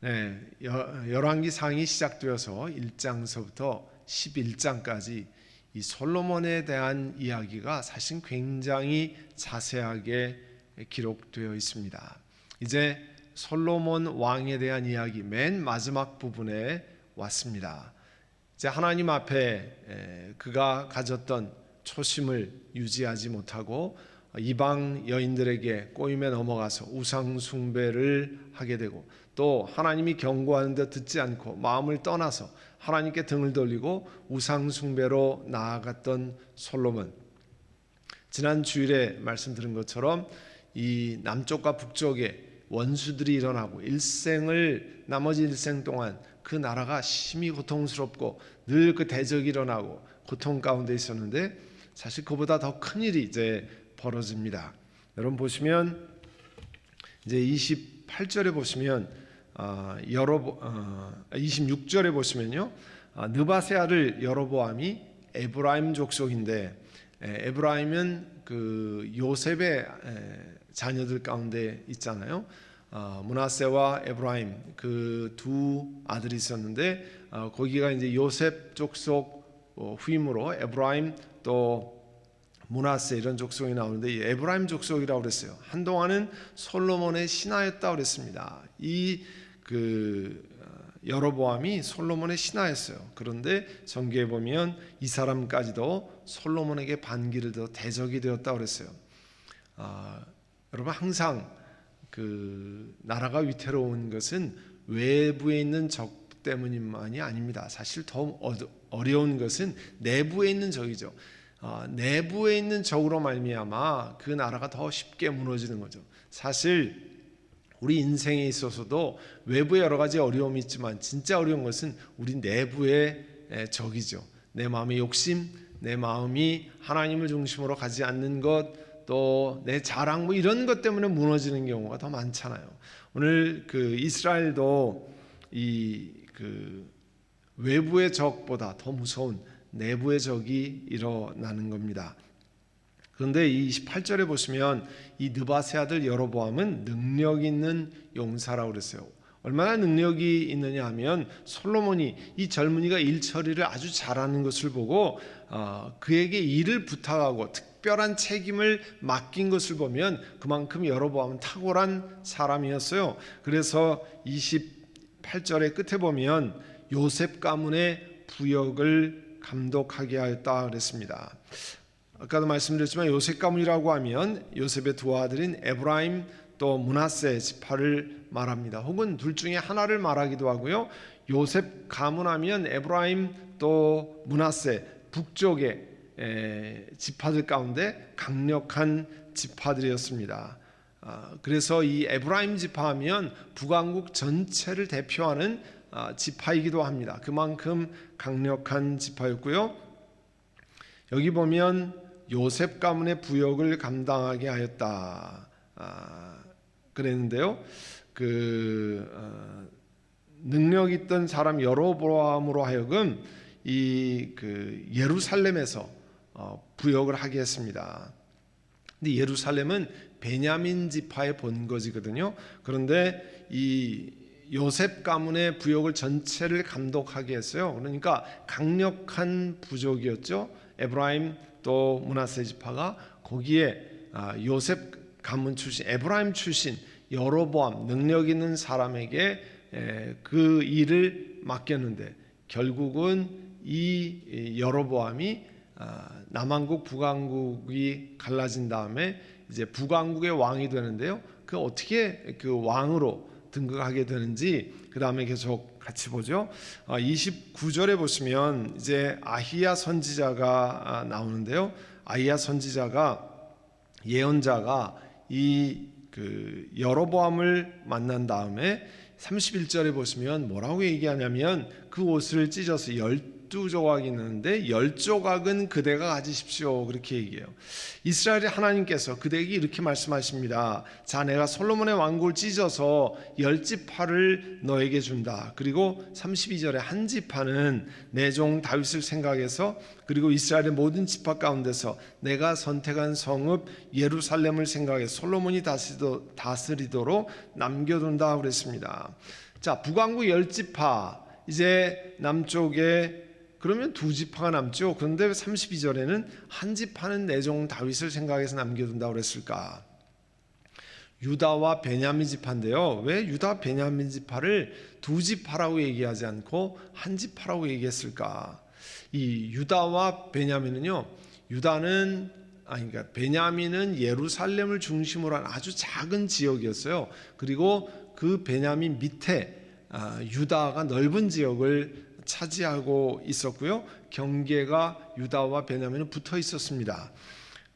네, 열왕기상이 시작되어서 1장서부터 11장까지 이 솔로몬에 대한 이야기가 사실 굉장히 자세하게 기록되어 있습니다. 이제 솔로몬 왕에 대한 이야기 맨 마지막 부분에 왔습니다. 이제 하나님 앞에 그가 가졌던 초심을 유지하지 못하고 이방 여인들에게 꼬임에 넘어가서 우상 숭배를 하게 되고, 또 하나님이 경고하는데 듣지 않고 마음을 떠나서 하나님께 등을 돌리고 우상 숭배로 나아갔던 솔로몬. 지난 주일에 말씀드린 것처럼 이 남쪽과 북쪽에 원수들이 일어나고 나머지 일생 동안 그 나라가 심히 고통스럽고 늘 그 대적이 일어나고 고통 가운데 있었는데, 사실 그보다 더 큰 일이 이제 벌어집니다. 여러분 보시면 이제 28절에 보시면 26절에 보시면요, 느바세 아들 여로보암이 에브라임 족속인데, 에브라임은 그 요셉의 자녀들 가운데 있잖아요. 므낫세와 에브라임 그 두 아들이 있었는데, 거기가 이제 요셉 족속 후임으로 에브라임 또 므낫세 이런 족속이 나오는데, 이 에브라임 족속이라고 그랬어요. 한동안은 솔로몬의 신하였다고 그랬습니다. 여로보암이 솔로몬의 신하였어요. 그런데 성경에 보면 이 사람까지도 솔로몬에게 반기를 더 대적이 되었다고 그랬어요. 여러분, 항상 그 나라가 위태로운 것은 외부에 있는 적 때문만이 아닙니다. 사실 더 어려운 것은 내부에 있는 적이죠. 내부에 있는 적으로 말미암아 그 나라가 더 쉽게 무너지는 거죠. 사실 우리 인생에 있어서도 외부에 여러 가지 어려움이 있지만 진짜 어려운 것은 우리 내부의 적이죠. 내 마음의 욕심, 내 마음이 하나님을 중심으로 가지 않는 것, 또 내 자랑 이런 것 때문에 무너지는 경우가 더 많잖아요. 오늘 그 이스라엘도 외부의 적보다 더 무서운 내부의 적이 일어나는 겁니다. 그런데 이 28절에 보시면 이 느바세 아들 여로보암은 능력 있는 용사라고 그랬어요. 얼마나 능력이 있느냐 하면, 솔로몬이 이 젊은이가 일 처리를 아주 잘하는 것을 보고 그에게 일을 부탁하고 특별한 책임을 맡긴 것을 보면 그만큼 여로보암은 탁월한 사람이었어요. 그래서 28절의 끝에 보면 요셉 가문의 부역을 감독하게 하였다 그랬습니다. 아까도 말씀드렸지만 요셉 가문이라고 하면 요셉의 두 아들인 에브라임 또 므낫세 지파를 말합니다. 혹은 둘 중에 하나를 말하기도 하고요. 요셉 가문하면 에브라임 또 므낫세 북쪽의 지파들 가운데 강력한 지파들이었습니다. 그래서 이 에브라임 지파하면 북왕국 전체를 대표하는 지파이기도 합니다. 그만큼 강력한 지파였고요. 여기 보면 요셉 가문의 부역을 감당하게 하였다 그랬는데요. 능력 있던 사람 여로보암으로 하여금 예루살렘에서 부역을 하게 했습니다. 근데 예루살렘은 베냐민 지파의 본거지거든요. 그런데 이 요셉 가문의 부역을 전체를 감독하게 했어요. 그러니까 강력한 부족이었죠. 에브라임 또 므낫세 지파가 거기에 요셉 가문 출신, 에브라임 출신 여로보암 능력 있는 사람에게 그 일을 맡겼는데, 결국은 이 여로보암이 남왕국 북왕국이 갈라진 다음에 이제 북왕국의 왕이 되는데요. 그 어떻게 그 왕으로 등극하게 되는지 그 다음에 계속 같이 보죠. 29절에 보시면 이제 아히야 선지자가 나오는데요. 아히야 선지자가 예언자가 여로보암을 만난 다음에 31절에 보시면 뭐라고 얘기하냐면, 그 옷을 찢어서 12조각이 있는데 10조각은 그대가 가지십시오, 그렇게 얘기해요. 이스라엘의 하나님께서 그대에게 이렇게 말씀하십니다. 자, 내가 솔로몬의 왕국을 찢어서 10지파를 너에게 준다. 그리고 32절에 한 지파는 내 종 다윗을 생각해서, 그리고 이스라엘의 모든 지파 가운데서 내가 선택한 성읍 예루살렘을 생각해 솔로몬이 다스리도록 남겨둔다 그랬습니다. 자, 북왕국 10지파, 이제 남쪽에 그러면 2지파가 남죠. 그런데 32절에는 한 지파는 내 종 다윗을 생각해서 남겨둔다고 그랬을까? 유다와 베냐민 지파인데요. 왜 유다 베냐민 지파를 2지파라고 얘기하지 않고 한 지파라고 얘기했을까? 이 유다와 베냐민은요, 그러니까 베냐민은 예루살렘을 중심으로 한 아주 작은 지역이었어요. 그리고 그 베냐민 밑에 유다가 넓은 지역을 차지하고 있었고요. 경계가 유다와 베냐민은 붙어 있었습니다.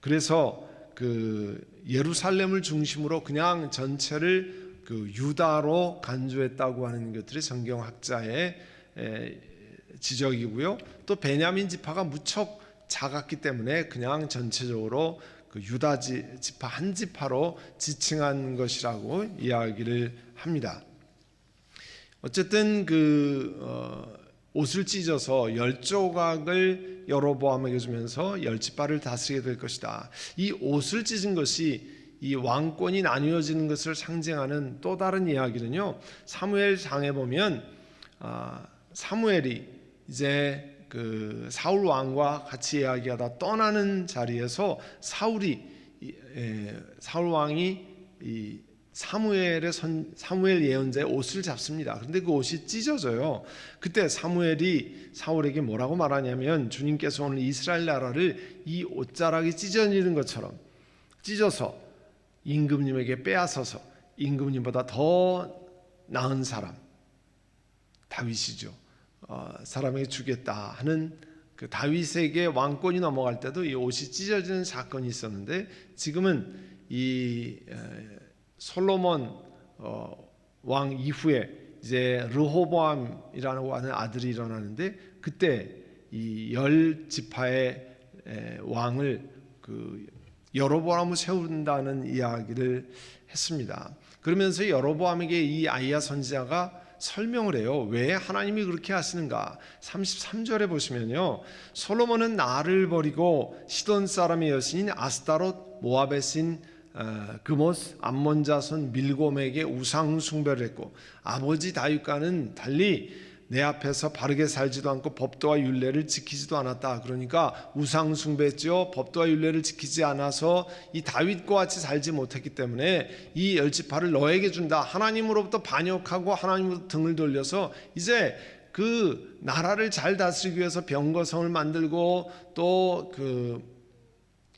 그래서 그 예루살렘을 중심으로 그냥 전체를 그 유다로 간주했다고 하는 것들이 성경학자의 지적이고요. 또 베냐민 지파가 무척 작았기 때문에 그냥 전체적으로 그 유다 지파 한 지파로 지칭한 것이라고 이야기를 합니다. 어쨌든 옷을 찢어서 10조각을 여로보암에게 주면서 10지파를 다스리게 될 것이다. 이 옷을 찢은 것이 이 왕권이 나뉘어지는 것을 상징하는 또 다른 이야기는요, 사무엘상에 보면 사무엘이 이제 그 사울 왕과 같이 이야기하다 떠나는 자리에서 사울 왕이 이 사무엘 예언자의 옷을 잡습니다. 그런데 그 옷이 찢어져요. 그때 사무엘이 사울에게 뭐라고 말하냐면, 주님께서 오늘 이스라엘 나라를 이 옷자락이 찢어지는 것처럼 찢어서 임금님에게 빼앗아서 임금님보다 더 나은 사람 다윗이죠, 사람에게 주겠다 하는 그 다윗에게 왕권이 넘어갈 때도 이 옷이 찢어지는 사건이 있었는데, 지금은 이 솔로몬 왕 이후에 이제 르호보암이라고 하는 아들이 일어나는데, 그때 이 10지파의 왕을 그 여로보암을 세운다는 이야기를 했습니다. 그러면서 여로보암에게 이 아이야 선지자가 설명을 해요. 왜 하나님이 그렇게 하시는가? 33절에 보시면요, 솔로몬은 나를 버리고 시돈 사람의 여신인 아스타롯 모압의 신 그모스 암몬 자손 밀곰에게 우상 숭배를 했고, 아버지 다윗과는 달리 내 앞에서 바르게 살지도 않고 법도와 율례를 지키지도 않았다. 그러니까 우상 숭배했죠. 법도와 율례를 지키지 않아서 이 다윗과 같이 살지 못했기 때문에 이 10지파를 너에게 준다. 하나님으로부터 반역하고 하나님으로부터 등을 돌려서 이제 그 나라를 잘 다스리기 위해서 병거성을 만들고 또 그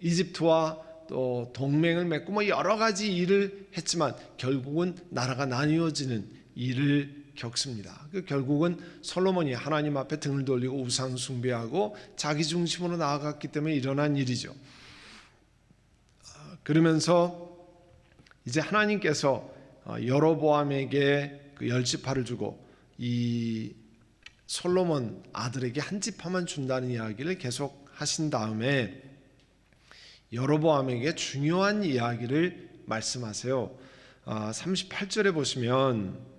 이집트와 또 동맹을 맺고 뭐 여러 가지 일을 했지만 결국은 나라가 나뉘어지는 일을 겪습니다. 결국은 솔로몬이 하나님 앞에 등을 돌리고 우상 숭배하고 자기 중심으로 나아갔기 때문에 일어난 일이죠. 그러면서 이제 하나님께서 여로보암에게 그 10지파를 주고 이 솔로몬 아들에게 한 지파만 준다는 이야기를 계속 하신 다음에 여로보암에게 중요한 이야기를 말씀하세요. 38절에 보시면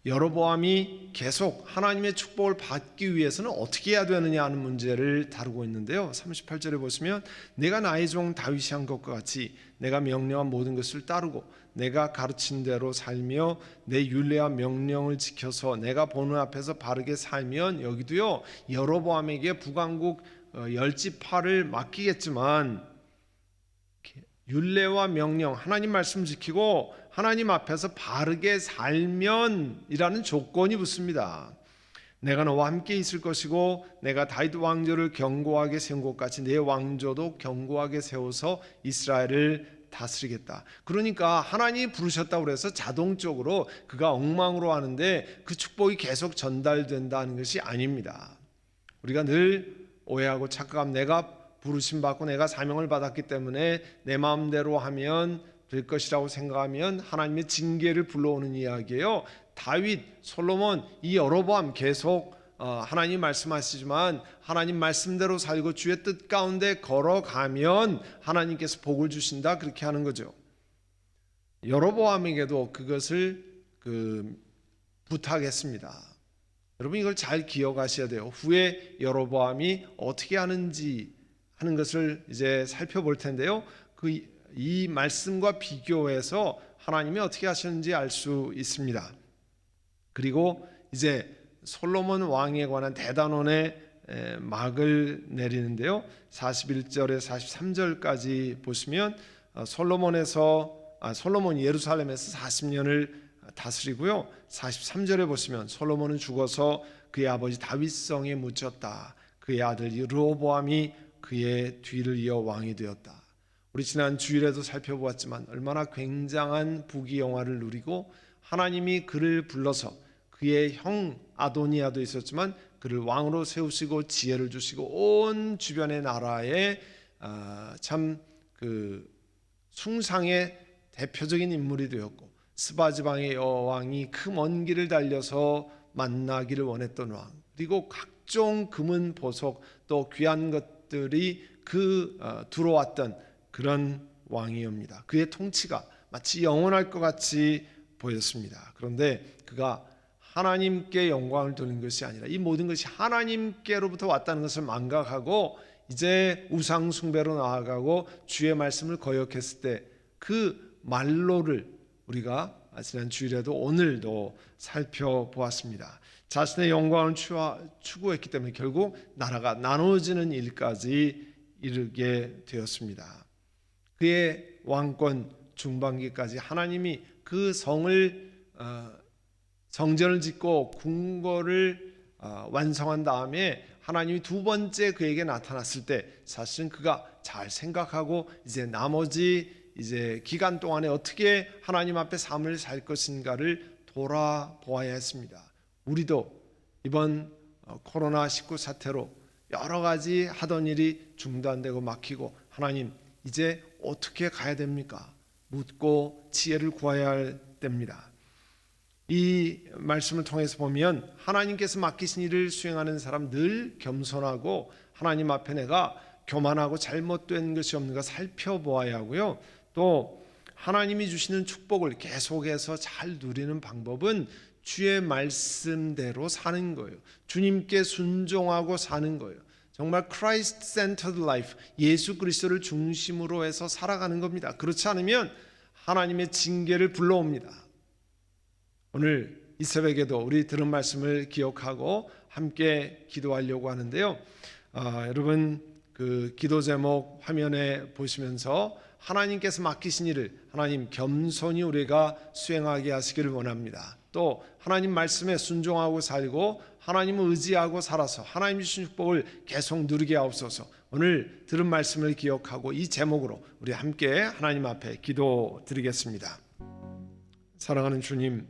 여로보암이 계속 하나님의 축복을 받기 위해서는 어떻게 해야 되느냐 하는 문제를 다루고 있는데요. 38절에 보시면 내가 나의 종 다윗이 한 것과 같이 내가 명령한 모든 것을 따르고 내가 가르친 대로 살며 내 율례와 명령을 지켜서 내가 보는 앞에서 바르게 살면, 여기도요 여로보암에게 북왕국 10지파를 맡기겠지만 율례와 명령, 하나님 말씀 지키고 하나님 앞에서 바르게 살면 이라는 조건이 붙습니다. 내가 너와 함께 있을 것이고 내가 다윗 왕조를 견고하게 세운 것 같이 내 왕조도 견고하게 세워서 이스라엘을 다스리겠다. 그러니까 하나님이 부르셨다고 해서 자동적으로 그가 엉망으로 하는데 그 축복이 계속 전달된다는 것이 아닙니다. 우리가 늘 오해하고 착각하면 내가 부르심 받고 내가 사명을 받았기 때문에 내 마음대로 하면 될 것이라고 생각하면 하나님의 징계를 불러오는 이야기예요. 다윗, 솔로몬, 이 여로보암 계속 하나님 말씀하시지만 하나님 말씀대로 살고 주의 뜻 가운데 걸어가면 하나님께서 복을 주신다, 그렇게 하는 거죠. 여로보암에게도 그것을 부탁했습니다. 여러분 이걸 잘 기억하셔야 돼요. 후에 여로보암이 어떻게 하는지 하는 것을 이제 살펴볼 텐데요. 이 말씀과 비교해서 하나님이 어떻게 하셨는지 알 수 있습니다. 그리고 이제 솔로몬 왕에 관한 대단원의 막을 내리는데요. 41절에 43절까지 보시면 솔로몬이 예루살렘에서 40년을 다스리고요. 43절에 보시면 솔로몬은 죽어서 그의 아버지 다윗성에 묻혔다. 그의 아들 르호보암이 그의 뒤를 이어 왕이 되었다. 우리 지난 주일에도 살펴보았지만 얼마나 굉장한 부귀영화를 누리고 하나님이 그를 불러서 그의 형 아도니아도 있었지만 그를 왕으로 세우시고 지혜를 주시고 온 주변의 나라에 참 숭상의 대표적인 인물이 되었고, 스바 지방의 여왕이 그 먼 길을 달려서 만나기를 원했던 왕, 그리고 각종 금은 보석 또 귀한 것들이 들어왔던 그런 왕이옵니다. 그의 통치가 마치 영원할 것 같이 보였습니다. 그런데 그가 하나님께 영광을 돌린 것이 아니라 이 모든 것이 하나님께로부터 왔다는 것을 망각하고 이제 우상 숭배로 나아가고 주의 말씀을 거역했을 때 그 말로를 우리가 지난 주일에도 오늘도 살펴보았습니다. 자신의 영광을 추구했기 때문에 결국 나라가 나눠지는 일까지 이르게 되었습니다. 그의 왕권 중반기까지 하나님이 그 성전을 짓고 궁궐을 완성한 다음에 하나님이 두 번째 그에게 나타났을 때 사실은 그가 잘 생각하고 이제 나머지 기간 동안에 어떻게 하나님 앞에 삶을 살 것인가를 돌아보아야 했습니다. 우리도 이번 코로나19 사태로 여러 가지 하던 일이 중단되고 막히고 하나님 이제 어떻게 가야 됩니까? 묻고 지혜를 구해야 할 때입니다. 이 말씀을 통해서 보면 하나님께서 맡기신 일을 수행하는 사람 늘 겸손하고 하나님 앞에 내가 교만하고 잘못된 것이 없는가 살펴보아야 하고요. 또 하나님이 주시는 축복을 계속해서 잘 누리는 방법은 주의 말씀대로 사는 거예요. 주님께 순종하고 사는 거예요. 정말 Christ-centered life, 예수 그리스도를 중심으로 해서 살아가는 겁니다. 그렇지 않으면 하나님의 징계를 불러옵니다. 오늘 이 새벽에도 우리 들은 말씀을 기억하고 함께 기도하려고 하는데요. 여러분 기도 제목 화면에 보시면서 하나님께서 맡기신 일을 하나님 겸손히 우리가 수행하게 하시기를 원합니다. 또 하나님 말씀에 순종하고 살고 하나님을 의지하고 살아서 하나님 주신 축복을 계속 누리게 하옵소서. 오늘 들은 말씀을 기억하고 이 제목으로 우리 함께 하나님 앞에 기도드리겠습니다. 사랑하는 주님,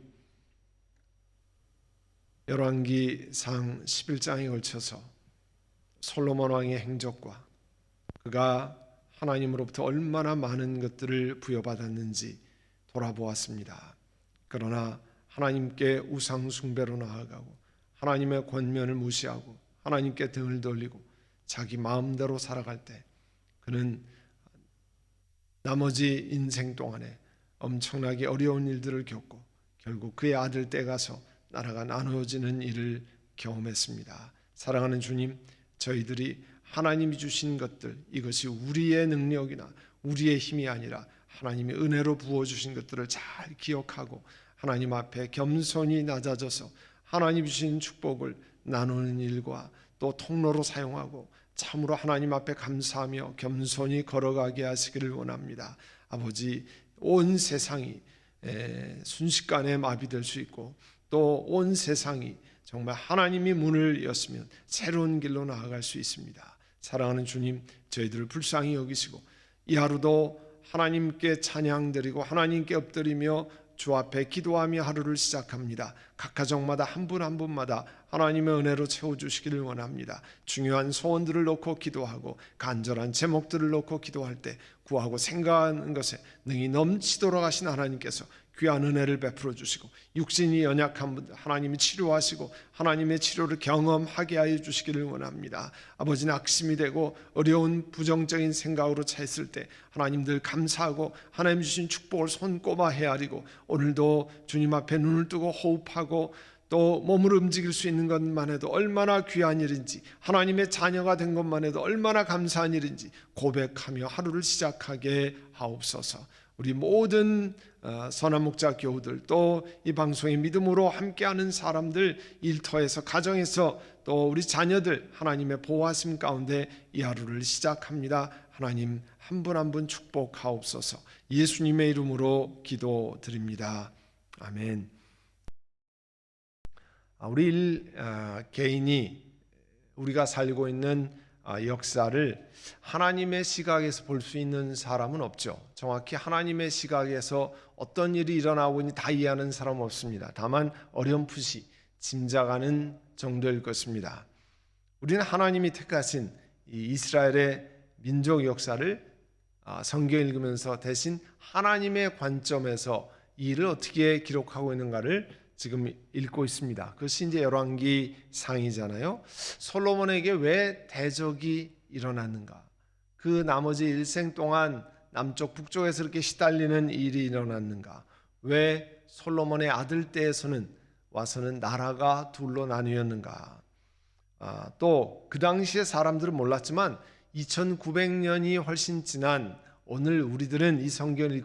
열왕기상 11장에 걸쳐서 솔로몬 왕의 행적과 그가 하나님으로부터 얼마나 많은 것들을 부여받았는지 돌아보았습니다. 그러나 하나님께 우상 숭배로 나아가고 하나님의 권면을 무시하고 하나님께 등을 돌리고 자기 마음대로 살아갈 때 그는 나머지 인생 동안에 엄청나게 어려운 일들을 겪고 결국 그의 아들 때 가서 나라가 나누어지는 일을 경험했습니다. 사랑하는 주님, 저희들이 하나님이 주신 것들, 이것이 우리의 능력이나 우리의 힘이 아니라 하나님이 은혜로 부어주신 것들을 잘 기억하고 하나님 앞에 겸손히 낮아져서 하나님 주신 축복을 나누는 일과 또 통로로 사용하고 참으로 하나님 앞에 감사하며 겸손히 걸어가게 하시기를 원합니다. 아버지, 온 세상이 순식간에 마비될 수 있고 또 온 세상이 정말 하나님이 문을 였으면 새로운 길로 나아갈 수 있습니다. 사랑하는 주님, 저희들을 불쌍히 여기시고 이 하루도 하나님께 찬양드리고 하나님께 엎드리며 주 앞에 기도하며 하루를 시작합니다. 각 가정마다 한 분 한 분마다 하나님의 은혜로 채워주시기를 원합니다. 중요한 소원들을 놓고 기도하고 간절한 제목들을 놓고 기도할 때 구하고 생각하는 것에 능히 넘치도록 하신 하나님께서 귀한 은혜를 베풀어 주시고 육신이 연약한 분들 하나님이 치료하시고 하나님의 치료를 경험하게 하여 주시기를 원합니다. 아버지 낙심이 되고 어려운 부정적인 생각으로 차있을 때 하나님들 감사하고 하나님 주신 축복을 손꼽아 헤아리고 오늘도 주님 앞에 눈을 뜨고 호흡하고 또 몸을 움직일 수 있는 것만 해도 얼마나 귀한 일인지 하나님의 자녀가 된 것만 해도 얼마나 감사한 일인지 고백하며 하루를 시작하게 하옵소서. 우리 모든 선한 목자 교우들 또 이 방송에 믿음으로 함께하는 사람들 일터에서 가정에서 또 우리 자녀들 하나님의 보호하심 가운데 이 하루를 시작합니다. 하나님 한 분 한 분 축복하옵소서. 예수님의 이름으로 기도드립니다. 아멘. 우리 개인이 우리가 살고 있는 역사를 하나님의 시각에서 볼 수 있는 사람은 없죠. 정확히 하나님의 시각에서 어떤 일이 일어나고 있는지 다 이해하는 사람은 없습니다. 다만 어렴풋이 짐작하는 정도일 것입니다. 우리는 하나님이 택하신 이 이스라엘의 민족 역사를 성경 읽으면서 대신 하나님의 관점에서 이 일을 어떻게 기록하고 있는가를 지금 읽고 있습니다. 그것이 이제 열왕기 상이잖아요. 솔로몬에게 왜 대적이 일어났는가? 그 나머지 일생 동안 남쪽 북쪽에서 이렇게 시달리는 일이 일어났는가? 왜 솔로몬의 아들 때에서는 와서는 나라가 둘로 나뉘었는가? 또 그 당시에 사람들은 몰랐지만 2900년이 훨씬 지난 오늘 우리들은 이 성경을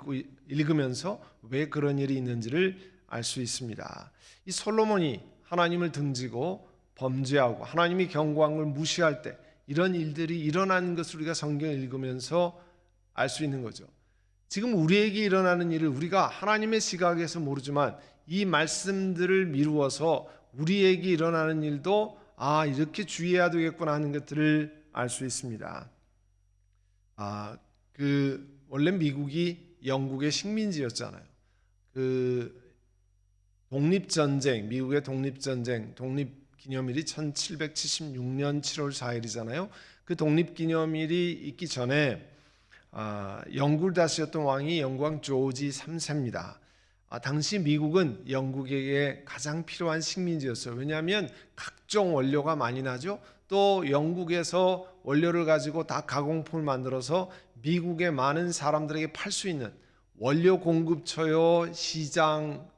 읽으면서 왜 그런 일이 있는지를 알 수 있습니다. 이 솔로몬이 하나님을 등지고 범죄하고 하나님이 경고한 걸 무시할 때 이런 일들이 일어나는 것을 우리가 성경을 읽으면서 알 수 있는 거죠. 지금 우리에게 일어나는 일을 우리가 하나님의 시각에서 모르지만 이 말씀들을 미루어서 우리에게 일어나는 일도 이렇게 주의해야 되겠구나 하는 것들을 알 수 있습니다. 원래 미국이 영국의 식민지였잖아요. 독립전쟁, 미국의 독립전쟁, 독립기념일이 1776년 7월 4일이잖아요. 그 독립기념일이 있기 전에 영국을 다스렸던 왕이 영국왕 조지 3세입니다. 당시 미국은 영국에게 가장 필요한 식민지였어요. 왜냐하면 각종 원료가 많이 나죠. 또 영국에서 원료를 가지고 다 가공품을 만들어서 미국의 많은 사람들에게 팔 수 있는 원료 공급처요 시장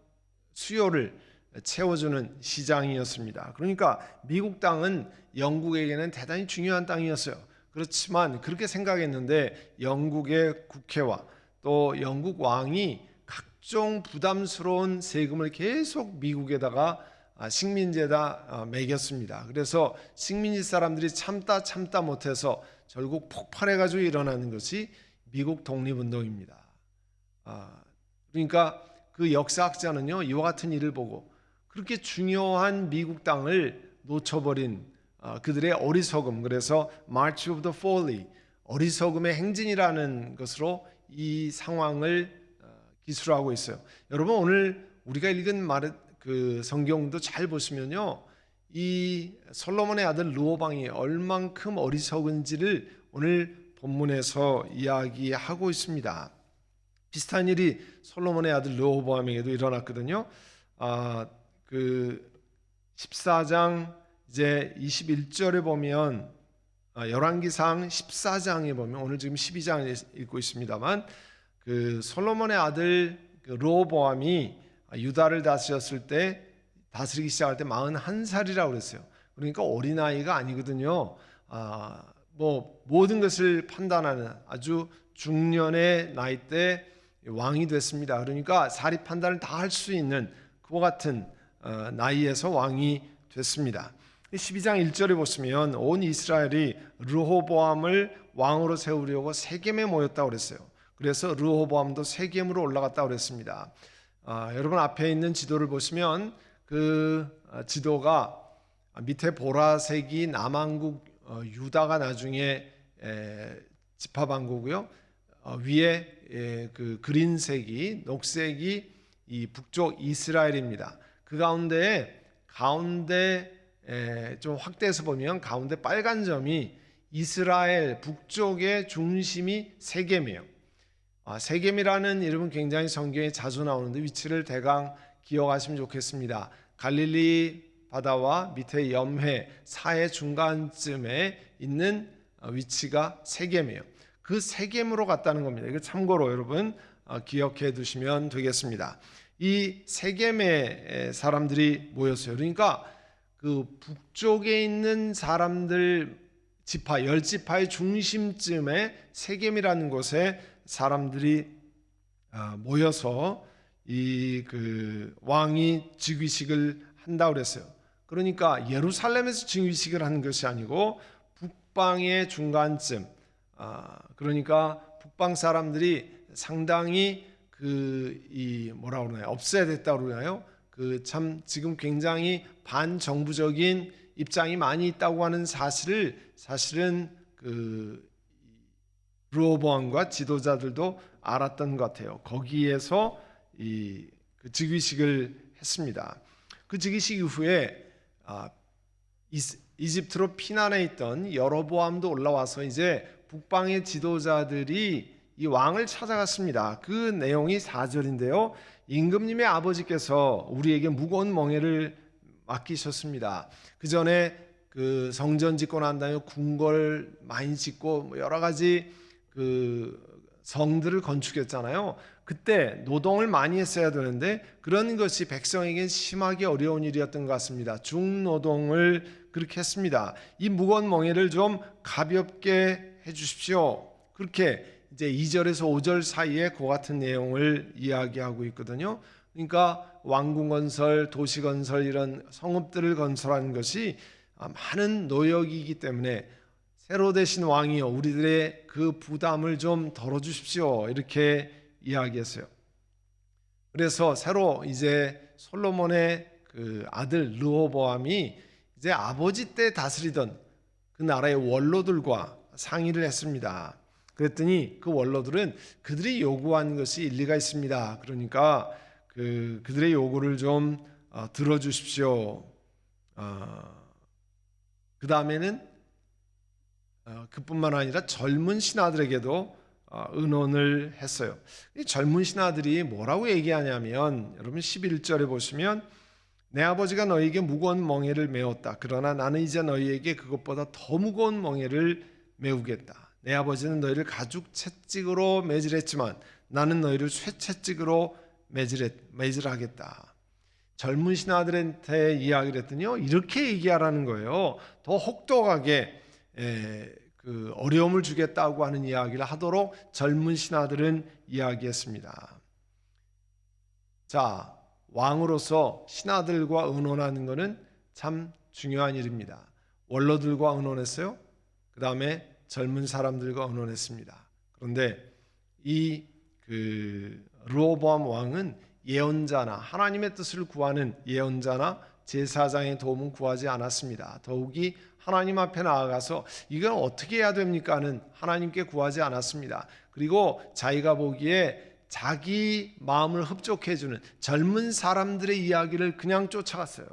수요를 채워주는 시장이었습니다. 그러니까 미국 땅은 영국에게는 대단히 중요한 땅이었어요. 그렇지만 그렇게 생각했는데 영국의 국회와 또 영국 왕이 각종 부담스러운 세금을 계속 미국에다가 식민지에다 매겼습니다. 그래서 식민지 사람들이 참다 못해서 결국 폭발해가지고 일어나는 것이 미국 독립운동입니다. 그러니까 그 역사학자는요 이와 같은 일을 보고 그렇게 중요한 미국 땅을 놓쳐버린 그들의 어리석음, 그래서 March of the Folly, 어리석음의 행진이라는 것으로 이 상황을 기술하고 있어요. 여러분 오늘 우리가 읽은 그 성경도 잘 보시면요 이 솔로몬의 아들 르호방이 얼만큼 어리석은지를 오늘 본문에서 이야기하고 있습니다. 비슷한 일이 솔로몬의 아들 르호보암에게도 일어났거든요. 그 14장 이제 21절에 보면 열왕기상 14장에 보면 오늘 지금 12장을 읽고 있습니다만 그 솔로몬의 아들 르호보암이 유다를 다스렸을 때 다스리기 시작할 때 41살이라고 그랬어요. 그러니까 어린아이가 아니거든요. 모든 것을 판단하는 아주 중년의 나이 때 왕이 됐습니다. 그러니까 사리 판단을 다 할 수 있는 그와 같은 나이에서 왕이 됐습니다. 12장 1절에 보시면 온 이스라엘이 르호보암을 왕으로 세우려고 세겜에 모였다고 그랬어요. 그래서 르호보암도 세겜으로 올라갔다고 그랬습니다. 여러분 앞에 있는 지도를 보시면 그 지도가 밑에 보라색이 남왕국 유다가 나중에 집합한 거고요. 위에 그 그린색이 녹색이 이 북쪽 이스라엘입니다. 그 가운데 좀 확대해서 보면 가운데 빨간 점이 이스라엘 북쪽의 중심이 세겜이에요. 세겜이라는 이름은 굉장히 성경에 자주 나오는데 위치를 대강 기억하시면 좋겠습니다. 갈릴리 바다와 밑에 염해 사해 중간쯤에 있는 위치가 세겜이에요. 그 세겜으로 갔다는 겁니다. 이거 참고로 여러분 기억해 두시면 되겠습니다. 이 세겜에 사람들이 모였어요. 그러니까 그 북쪽에 있는 사람들 지파 10지파의 중심쯤에 세겜이라는 곳에 사람들이 모여서 이 그 왕이 즉위식을 한다고 그랬어요. 그러니까 예루살렘에서 즉위식을 하는 것이 아니고 북방의 중간쯤, 그러니까 북방 사람들이 상당히 이 뭐라 그러나요? 업세됐다고 그러나요? 그 참 지금 굉장히 반정부적인 입장이 많이 있다고 하는 사실은 그 르호보암과 지도자들도 알았던 것 같아요. 거기에서 그 즉위식을 했습니다. 그 즉위식 이후에 이집트로 피난해 있던 여로보암도 올라와서 이제 북방의 지도자들이 이 왕을 찾아갔습니다. 그 내용이 4절인데요. 임금님의 아버지께서 우리에게 무거운 멍에를 맡기셨습니다. 그 전에 그 성전 짓고 난 다음에 궁궐 많이 짓고 여러 가지 그 성들을 건축했잖아요. 그때 노동을 많이 했어야 되는데 그런 것이 백성에겐 심하게 어려운 일이었던 것 같습니다. 중노동을 그렇게 했습니다. 이 무거운 멍에를 좀 가볍게 해 주십시오. 그렇게 이제 2절에서 5절 사이에 그 같은 내용을 이야기하고 있거든요. 그러니까 왕궁 건설, 도시 건설 이런 성읍들을 건설하는 것이 많은 노역이기 때문에 새로 되신 왕이요 우리들의 그 부담을 좀 덜어주십시오 이렇게 이야기했어요. 그래서 새로 이제 솔로몬의 그 아들 르호보암이 이제 아버지 때 다스리던 그 나라의 원로들과 상의를 했습니다. 그랬더니 그 원로들은 그들이 요구한 것이 일리가 있습니다. 그러니까 그들의 요구를 좀 들어주십시오. 그 다음에는 그뿐만 아니라 젊은 신하들에게도 의논을 했어요. 이 젊은 신하들이 뭐라고 얘기하냐면 여러분 11절에 보시면 내 아버지가 너희에게 무거운 멍에를 메웠다. 그러나 나는 이제 너희에게 그것보다 더 무거운 멍에를 메우겠다. 내 아버지는 너희를 가죽 채찍으로 매질했지만 나는 너희를 쇠채찍으로 매질하겠다. 젊은 신하들한테 이야기를 했더니요 이렇게 얘기하라는 거예요. 더 혹독하게 그 어려움을 주겠다고 하는 이야기를 하도록 젊은 신하들은 이야기했습니다. 자, 왕으로서 신하들과 의논하는 것은 참 중요한 일입니다. 원로들과 의논했어요. 그 다음에 젊은 사람들과 의논했습니다. 그런데 그 르호보암 왕은 예언자나 하나님의 뜻을 구하는 예언자나 제사장의 도움은 구하지 않았습니다. 더욱이 하나님 앞에 나아가서 이건 어떻게 해야 됩니까는 하나님께 구하지 않았습니다. 그리고 자기가 보기에 자기 마음을 흡족해주는 젊은 사람들의 이야기를 그냥 쫓아갔어요.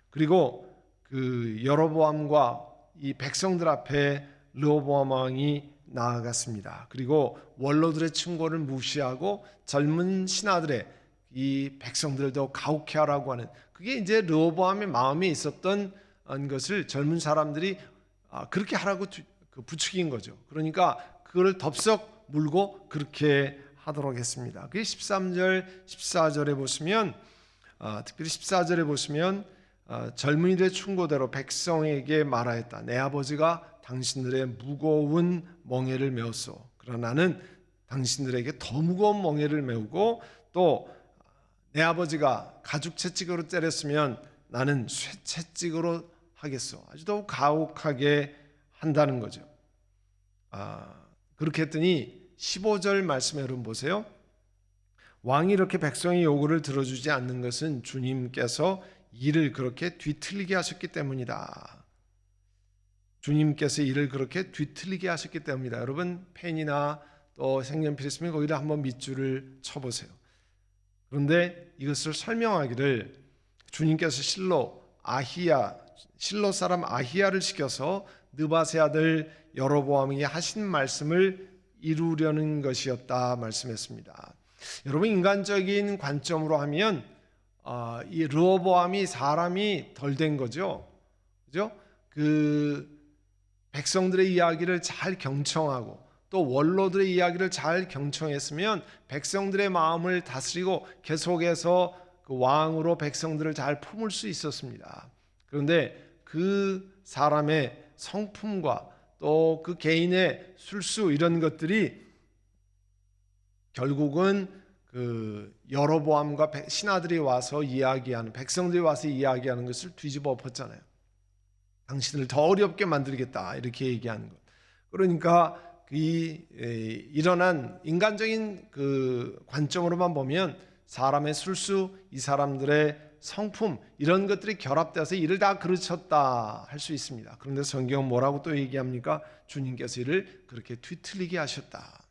그리고 그 여로보암과 이 백성들 앞에 르호보암 왕이 나아갔습니다. 그리고 원로들의 충고를 무시하고 젊은 신하들의 이 백성들도 가혹해 하라고 하는 그게 이제 르호보암의 마음에 있었던 것을 젊은 사람들이 그렇게 하라고 부추긴 거죠. 그러니까 그걸 덥석 물고 그렇게 하도록 했습니다. 그게 13절, 14절에 보시면 특별히 14절에 보시면 젊은이들의 충고대로 백성에게 말하였다. 내 아버지가 당신들의 무거운 멍에를 메웠소. 그러나 나는 당신들에게 더 무거운 멍에를 메우고 또 내 아버지가 가죽 채찍으로 때렸으면 나는 쇠채찍으로 하겠소. 아주 더욱 가혹하게 한다는 거죠. 그렇게 했더니 15절 말씀에 여러분 보세요. 왕이 이렇게 백성의 요구를 들어주지 않는 것은 주님께서 일을 그렇게 뒤틀리게 하셨기 때문이다. 주님께서 일을 그렇게 뒤틀리게 하셨기 때문이다. 여러분 펜이나 또 색연필 있으면 거기다 한번 밑줄을 쳐보세요. 그런데 이것을 설명하기를 주님께서 실로 사람 아히야를 시켜서 느바세 아들 여로보암이 하신 말씀을 이루려는 것이었다 말씀했습니다. 여러분, 인간적인 관점으로 하면 이 르호보암이 사람이 덜 된 거죠. 그죠? 그 백성들의 이야기를 잘 경청하고 또 원로들의 이야기를 잘 경청했으면 백성들의 마음을 다스리고 계속해서 그 왕으로 백성들을 잘 품을 수 있었습니다. 그런데 그 사람의 성품과 또 그 개인의 술수 이런 것들이 결국은 그 여로보암과 신하들이 와서 이야기하는, 백성들이 와서 이야기하는 것을 뒤집어 엎었잖아요. 당신을 더 어렵게 만들겠다 이렇게 얘기하는 것. 그러니까 일어난 인간적인 그 관점으로만 보면 사람의 술수, 이 사람들의 성품 이런 것들이 결합돼서 이를 다 그르쳤다 할 수 있습니다. 그런데 성경은 뭐라고 또 얘기합니까? 주님께서 이를 그렇게 뒤틀리게 하셨다.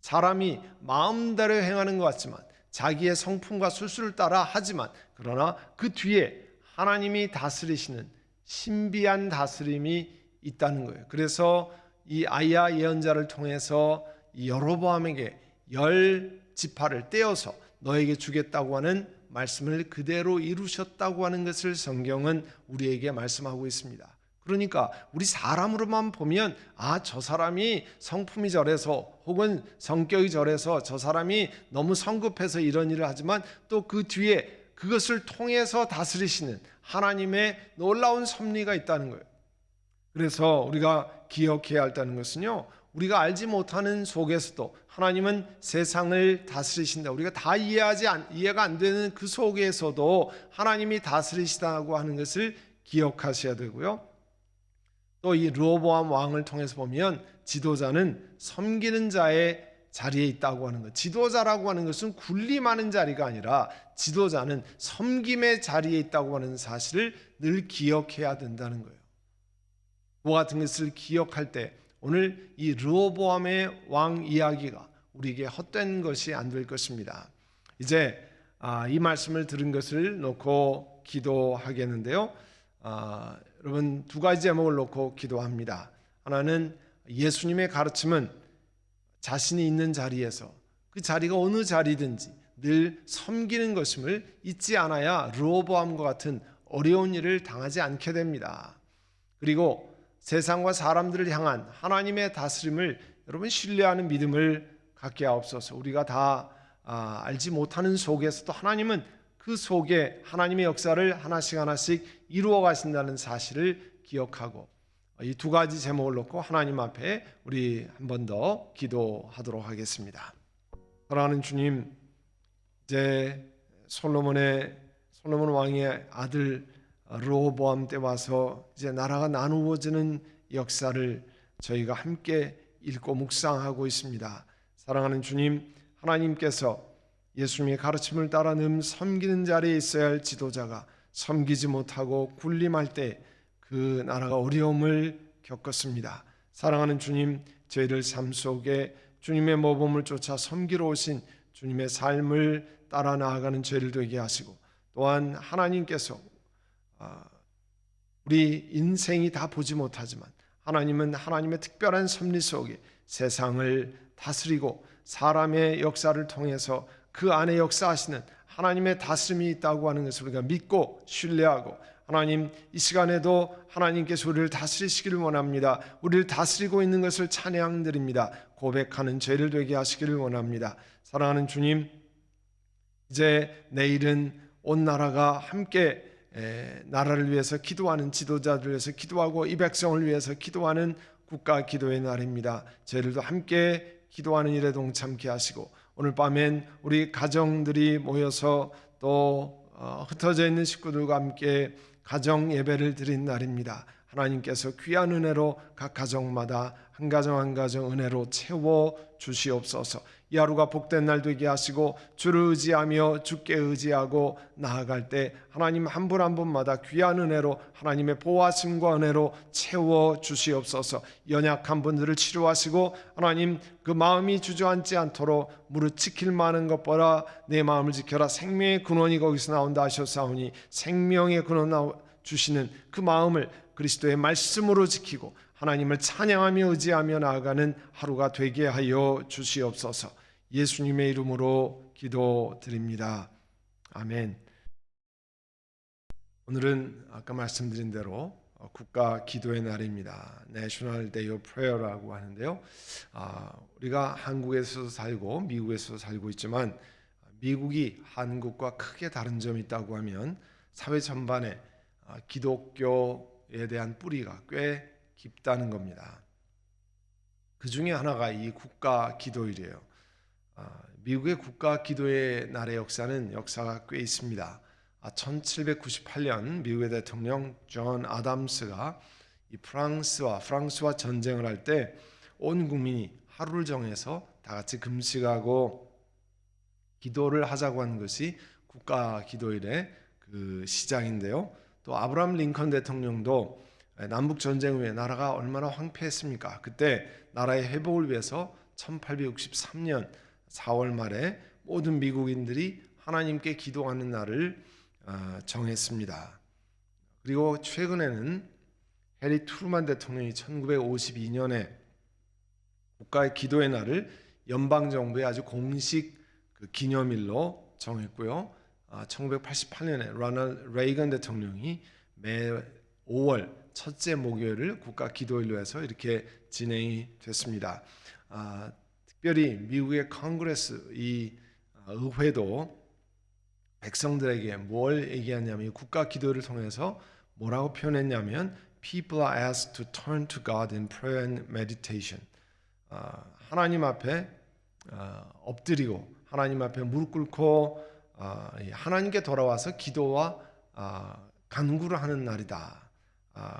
사람이 마음대로 행하는 것 같지만 자기의 성품과 술수를 따라 하지만 그러나 그 뒤에 하나님이 다스리시는 신비한 다스림이 있다는 거예요. 그래서 이 아이야 예언자를 통해서 여로보암에게 10지파를 떼어서 너에게 주겠다고 하는 말씀을 그대로 이루셨다고 하는 것을 성경은 우리에게 말씀하고 있습니다. 그러니까 우리 사람으로만 보면 저 사람이 성품이 저래서 혹은 성격이 저래서 저 사람이 너무 성급해서 이런 일을 하지만 또 그 뒤에 그것을 통해서 다스리시는 하나님의 놀라운 섭리가 있다는 거예요. 그래서 우리가 기억해야 한다는 것은요, 우리가 알지 못하는 속에서도 하나님은 세상을 다스리신다. 우리가 다 이해가 안 되는 그 속에서도 하나님이 다스리시다고 하는 것을 기억하셔야 되고요. 또 이 르호보암 왕을 통해서 보면 지도자는 섬기는 자의 자리에 있다고 하는 것. 지도자라고 하는 것은 군림하는 자리가 아니라 지도자는 섬김의 자리에 있다고 하는 사실을 늘 기억해야 된다는 거예요. 그와 같은 것을 기억할 때 오늘 이 르호보암의 왕 이야기가 우리에게 헛된 것이 안 될 것입니다. 이제 이 말씀을 들은 것을 놓고 기도하겠는데요. 여러분, 두 가지 제목을 놓고 기도합니다. 하나는 예수님의 가르침은 자신이 있는 자리에서 그 자리가 어느 자리든지 늘 섬기는 것임을 잊지 않아야 르호보암과 같은 어려운 일을 당하지 않게 됩니다. 그리고 세상과 사람들을 향한 하나님의 다스림을 여러분 신뢰하는 믿음을 갖게 하옵소서. 우리가 다 알지 못하는 속에서도 하나님은 그 속에 하나님의 역사를 하나씩 이루어 가신다는 사실을 기억하고 이 두 가지 제목을 놓고 하나님 앞에 우리 한 번 더 기도하도록 하겠습니다. 사랑하는 주님, 이제 솔로몬 왕의 아들 르호보암 때 와서 이제 나라가 나누어지는 역사를 저희가 함께 읽고 묵상하고 있습니다. 사랑하는 주님, 하나님께서 예수님의 가르침을 따라 늘 섬기는 자리에 있어야 할 지도자가 섬기지 못하고 군림할 때 그 나라가 어려움을 겪었습니다. 사랑하는 주님, 저희들 삶 속에 주님의 모범을 쫓아 섬기러 오신 주님의 삶을 따라 나아가는 저희를 되게 하시고 또한 하나님께서 우리 인생이 다 보지 못하지만 하나님은 하나님의 특별한 섭리 속에 세상을 다스리고 사람의 역사를 통해서 그 안에 역사하시는 하나님의 다스림이 있다고 하는 것을 우리가 믿고 신뢰하고 하나님, 이 시간에도 하나님께서 우리를 다스리시기를 원합니다. 우리를 다스리고 있는 것을 찬양드립니다. 고백하는 죄를 되게 하시기를 원합니다. 사랑하는 주님, 이제 내일은 온 나라가 함께 나라를 위해서 기도하는 지도자들을 위해서 기도하고 이 백성을 위해서 기도하는 국가 기도의 날입니다. 저희들도 함께 기도하는 일에 동참케 하시고 오늘 밤엔 우리 가정들이 모여서 또 흩어져 있는 식구들과 함께 가정 예배를 드린 날입니다. 하나님께서 귀한 은혜로 각 가정마다 한 가정 한 가정 은혜로 채워 주시옵소서. 이 하루가 복된 날 되게 하시고 주를 의지하며 주께 의지하고 나아갈 때 하나님 한 분 한 분마다 귀한 은혜로 하나님의 보호하심과 은혜로 채워 주시옵소서. 연약한 분들을 치료하시고 하나님 그 마음이 주저앉지 않도록 무릇 지킬 만한 것보다 내 마음을 지켜라. 생명의 근원이 거기서 나온다 하셨사오니 생명의 근원 주시는 그 마음을 그리스도의 말씀으로 지키고 하나님을 찬양하며 의지하며 나아가는 하루가 되게 하여 주시옵소서. 예수님의 이름으로 기도드립니다. 아멘. 오늘은 아까 말씀드린 대로 국가 기도의 날입니다. National Day of Prayer라고 하는데요. 우리가 한국에서도 살고 미국에서도 살고 있지만 미국이 한국과 크게 다른 점이 있다고 하면 사회 전반에 기독교에 대한 뿌리가 꽤 깊다는 겁니다. 그 중에 하나가 이 국가 기도일이에요. 미국의 국가 기도의 날의 역사가 꽤 있습니다. 1798년 미국의 대통령 존 아담스가 이 프랑스와 전쟁을 할 때 온 국민이 하루를 정해서 다 같이 금식하고 기도를 하자고 하는 것이 국가 기도일의 그 시작인데요. 또 아브라함 링컨 대통령도 남북 전쟁 후에 나라가 얼마나 황폐했습니까? 그때 나라의 회복을 위해서 1863년 4월 말에 모든 미국인들이 하나님께 기도하는 날을 정했습니다. 그리고 최근에는 해리 트루만 대통령이 1952년에 국가의 기도의 날을 연방정부의 아주 공식 그 기념일로 정했고요. 1988년에 로널드 레이건 대통령이 매 5월 첫째 목요일을 국가 기도일로 해서 이렇게 진행이 됐습니다. 특별히 미국의 컨그레스 이 의회도 백성들에게 뭘 얘기하냐면 국가 기도를 통해서 뭐라고 표현했냐면 People are asked to turn to God in prayer and meditation. 하나님 앞에 엎드리고 하나님 앞에 무릎 꿇고 하나님께 돌아와서 기도와 간구를 하는 날이다.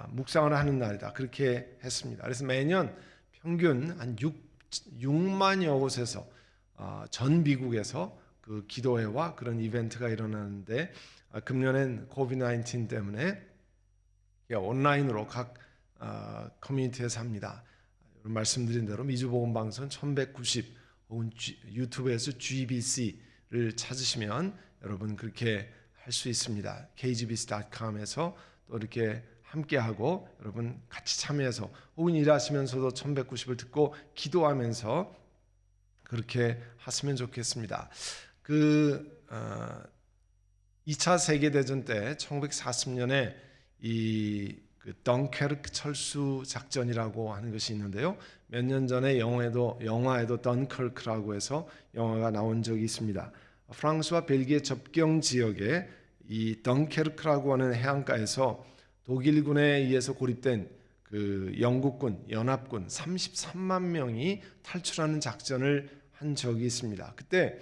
묵상을 하는 날이다. 그렇게 했습니다. 그래서 매년 평균 한 6만여 곳에서 전 미국에서 그 기도회와 그런 이벤트가 일어나는데 금년엔 코비드-19 때문에 온라인으로 각 커뮤니티에서 합니다. 말씀드린 대로 미주복음방송 1190 혹은 유튜브에서 GBC를 찾으시면 여러분 그렇게 할 수 있습니다. kgbc.com에서 또 이렇게 함께하고 여러분 같이 참여해서 혹은 일하시면서도 1190을 듣고 기도하면서 그렇게 하시면 좋겠습니다. 2차 세계대전 때 1940년에 그 덩케르크 철수 작전이라고 하는 것이 있는데요. 몇 년 전에 영화에도 덩케르크라고 해서 영화가 나온 적이 있습니다. 프랑스와 벨기에 접경 지역에 이 덩케르크라고 하는 해안가에서 독일군에 의해서 고립된 그 영국군, 연합군 33만 명이 탈출하는 작전을 한 적이 있습니다. 그때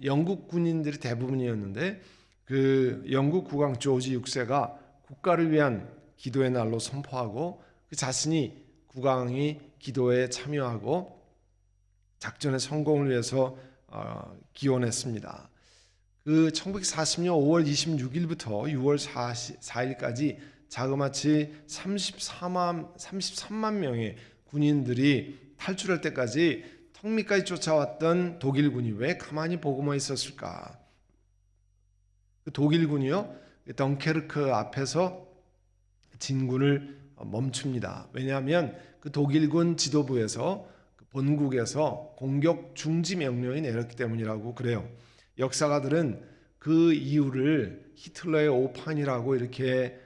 영국 군인들이 대부분이었는데 그 영국 국왕 조지 6세가 국가를 위한 기도의 날로 선포하고 그 자신이 국왕이 기도에 참여하고 작전의 성공을 위해서 기원했습니다. 그 1940년 5월 26일부터 6월 4일까지 자그마치 33만 명의 군인들이 탈출할 때까지 턱 밑까지 쫓아왔던 독일군이 왜 가만히 보고만 있었을까? 그 독일군이요, 덩케르크 앞에서 진군을 멈춥니다. 왜냐하면 그 독일군 지도부에서 그 본국에서 공격 중지 명령이 내렸기 때문이라고 그래요. 역사가들은 그 이유를 히틀러의 오판이라고 이렇게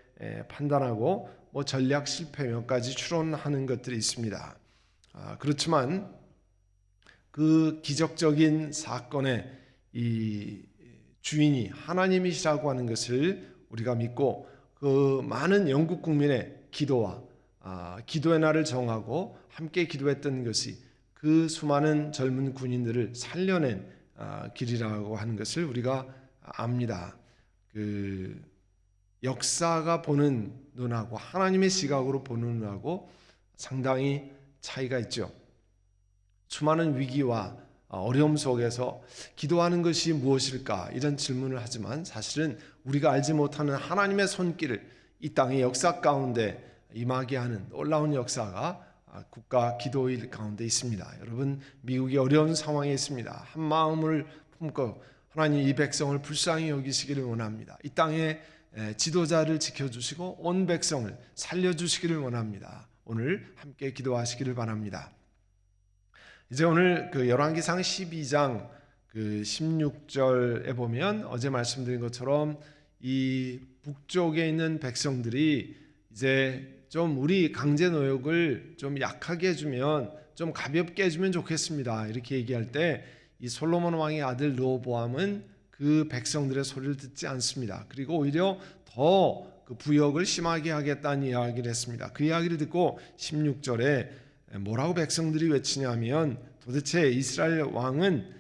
판단하고 뭐 전략 실패 몇 가지 추론하는 것들이 있습니다. 그렇지만 그 기적적인 사건의 이 주인이 하나님이시라고 하는 것을 우리가 믿고 그 많은 영국 국민의 기도와 기도의 날을 정하고 함께 기도했던 것이 그 수많은 젊은 군인들을 살려낸 길이라고 하는 것을 우리가 압니다. 그 역사가 보는 눈하고 하나님의 시각으로 보는 눈하고 상당히 차이가 있죠. 수많은 위기와 어려움 속에서 기도하는 것이 무엇일까 이런 질문을 하지만 사실은 우리가 알지 못하는 하나님의 손길을 이 땅의 역사 가운데 임하게 하는 놀라운 역사가 국가 기도일 가운데 있습니다. 여러분, 미국이 어려운 상황에 있습니다. 한 마음을 품고 하나님 이 백성을 불쌍히 여기시기를 원합니다. 이 땅에 지도자를 지켜주시고 온 백성을 살려주시기를 원합니다. 오늘 함께 기도하시기를 바랍니다. 이제 오늘 그 열왕기상 12장 그 16절에 보면 어제 말씀드린 것처럼 이 북쪽에 있는 백성들이 이제 좀 우리 강제 노역을 좀 약하게 해주면 좀 가볍게 해주면 좋겠습니다. 이렇게 얘기할 때 이 솔로몬 왕의 아들 르호보암은 그 백성들의 소리를 듣지 않습니다. 그리고 오히려 더 그 부역을 심하게 하겠다는 이야기를 했습니다. 그 이야기를 듣고 16절에 뭐라고 백성들이 외치냐면 도대체 이스라엘 왕은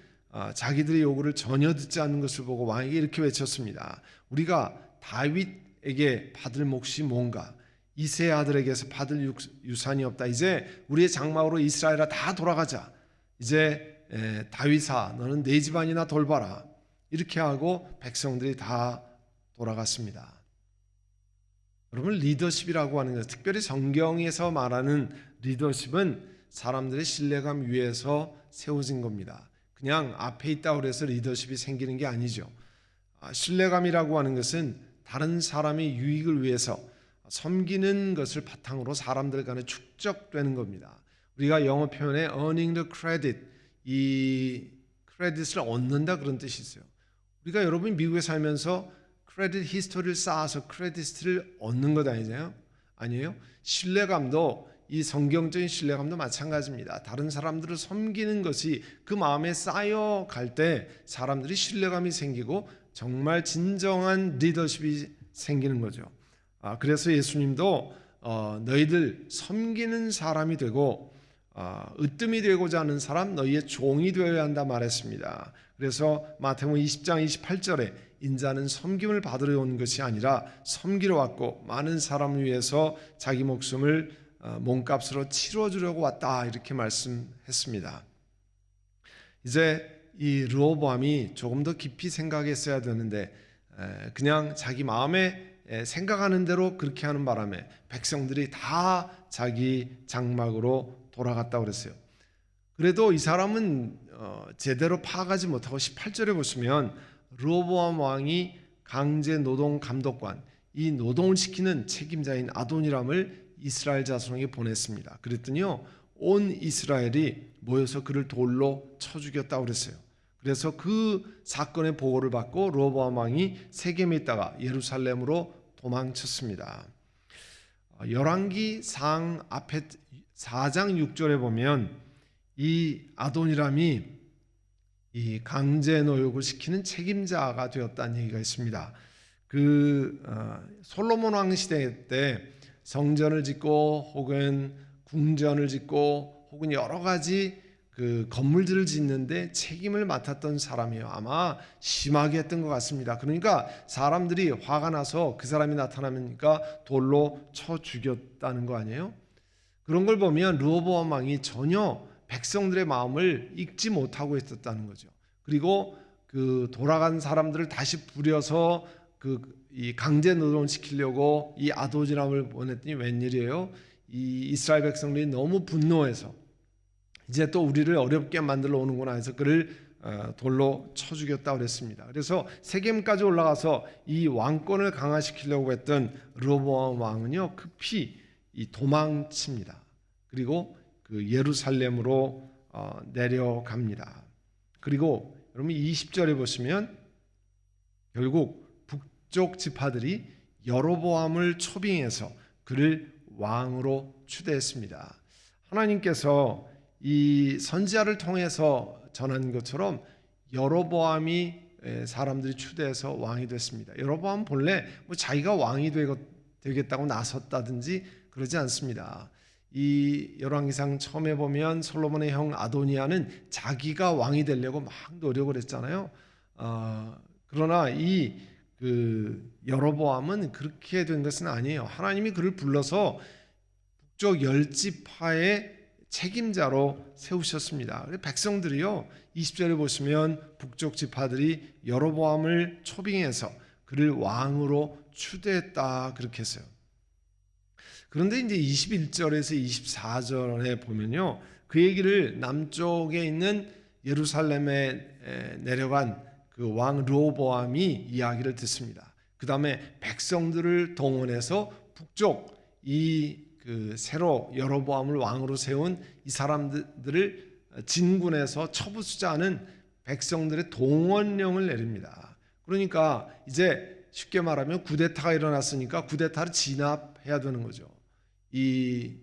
자기들의 요구를 전혀 듣지 않는 것을 보고 왕에게 이렇게 외쳤습니다. 우리가 다윗에게 받을 몫이 뭔가? 이세 아들에게서 받을 유산이 없다. 이제 우리의 장막으로 이스라엘아 다 돌아가자. 이제 다윗아 너는 내 집안이나 돌봐라. 이렇게 하고 백성들이 다 돌아갔습니다. 여러분 리더십이라고 하는 것, 특별히 성경에서 말하는 리더십은 사람들의 신뢰감 위에서 세워진 겁니다. 그냥 앞에 있다고 해서 리더십이 생기는 게 아니죠. 신뢰감이라고 하는 것은 다른 사람의 유익을 위해서 섬기는 것을 바탕으로 사람들 간에 축적되는 겁니다. 우리가 영어 표현에 earning the credit, 이 크레딧을 얻는다 그런 뜻이 있어요. 우리가 여러분이 미국에 살면서 크레딧 히스토리를 쌓아서 크레딧을 얻는 것 아니에요? 신뢰감도 이 성경적인 신뢰감도 마찬가지입니다. 다른 사람들을 섬기는 것이 그 마음에 쌓여갈 때 사람들이 신뢰감이 생기고 정말 진정한 리더십이 생기는 거죠. 그래서 예수님도 너희들 섬기는 사람이 되고 으뜸이 되고자 하는 사람 너희의 종이 되어야 한다 말했습니다. 그래서 마태복음 20장 28절에 인자는 섬김을 받으러 온 것이 아니라 섬기러 왔고 많은 사람을 위해서 자기 목숨을 몸값으로 치러주려고 왔다 이렇게 말씀했습니다. 이제 이 르호보암이 조금 더 깊이 생각했어야 되는데 그냥 자기 마음에 생각하는 대로 그렇게 하는 바람에 백성들이 다 자기 장막으로 돌아갔다고 그랬어요. 그래도 이 사람은 제대로 파악하지 못하고 18절에 보시면 르호보암 왕이 강제 노동 감독관, 이 노동을 시키는 책임자인 아도니람을 이스라엘 자손에게 보냈습니다. 그랬더니요 온 이스라엘이 모여서 그를 돌로 쳐 죽였다고 그랬어요. 그래서 그 사건의 보고를 받고 르호보암 왕이 세겜에 있다가 예루살렘으로 도망쳤습니다. 열왕기상 앞에 4장 6절에 보면 이 아도니람이 이 강제 노역을 시키는 책임자가 되었다는 얘기가 있습니다. 솔로몬 왕 시대 때 성전을 짓고 혹은 궁전을 짓고 혹은 여러 가지 그 건물들을 짓는데 책임을 맡았던 사람이에요. 아마 심하게 했던 것 같습니다. 그러니까 사람들이 화가 나서 그 사람이 나타나니까 돌로 쳐 죽였다는 거 아니에요? 그런 걸 보면 르호보암 왕이 전혀 백성들의 마음을 읽지 못하고 있었다는 거죠. 그리고 그 돌아간 사람들을 다시 부려서 이 강제 노동을 시키려고 이 아도니람을 보냈더니 웬일이에요? 이 이스라엘 백성들이 너무 분노해서 이제 또 우리를 어렵게 만들어 오는구나 해서 그를 돌로 쳐 죽였다고 그랬습니다. 그래서 세겜까지 올라가서 이 왕권을 강화시키려고 했던 르호보암 왕은요 급히 이 도망칩니다. 그리고 그 예루살렘으로 내려갑니다. 그리고 여러분 20절에 보시면 결국 북쪽 지파들이 여로보암을 초빙해서 그를 왕으로 추대했습니다. 하나님께서 이 선지자를 통해서 전한 것처럼 여로보암이 사람들이 추대해서 왕이 됐습니다. 여로보암은 본래 자기가 왕이 되겠다고 나섰다든지 그러지 않습니다. 이 열왕기상 처음에 보면 솔로몬의 형 아도니아는 자기가 왕이 되려고 막 노력을 했잖아요. 그러나 이 여로보암은 그렇게 된 것은 아니에요. 하나님이 그를 불러서 북쪽 10지파의 책임자로 세우셨습니다. 백성들이요 20절에 보시면 북쪽 지파들이 여로보암을 초빙해서 그를 왕으로 추대했다 그렇게 했어요. 그런데 이제 21절에서 24절에 보면요 그 얘기를 남쪽에 있는 예루살렘에 내려간 그 왕 르호보암이 이야기를 듣습니다. 그 다음에 백성들을 동원해서 북쪽 그 새로 여로보암을 왕으로 세운 이 사람들을 진군해서 처부수자는 백성들의 동원령을 내립니다. 그러니까 이제 쉽게 말하면 쿠데타가 일어났으니까 쿠데타를 진압해야 되는 거죠. 그러니까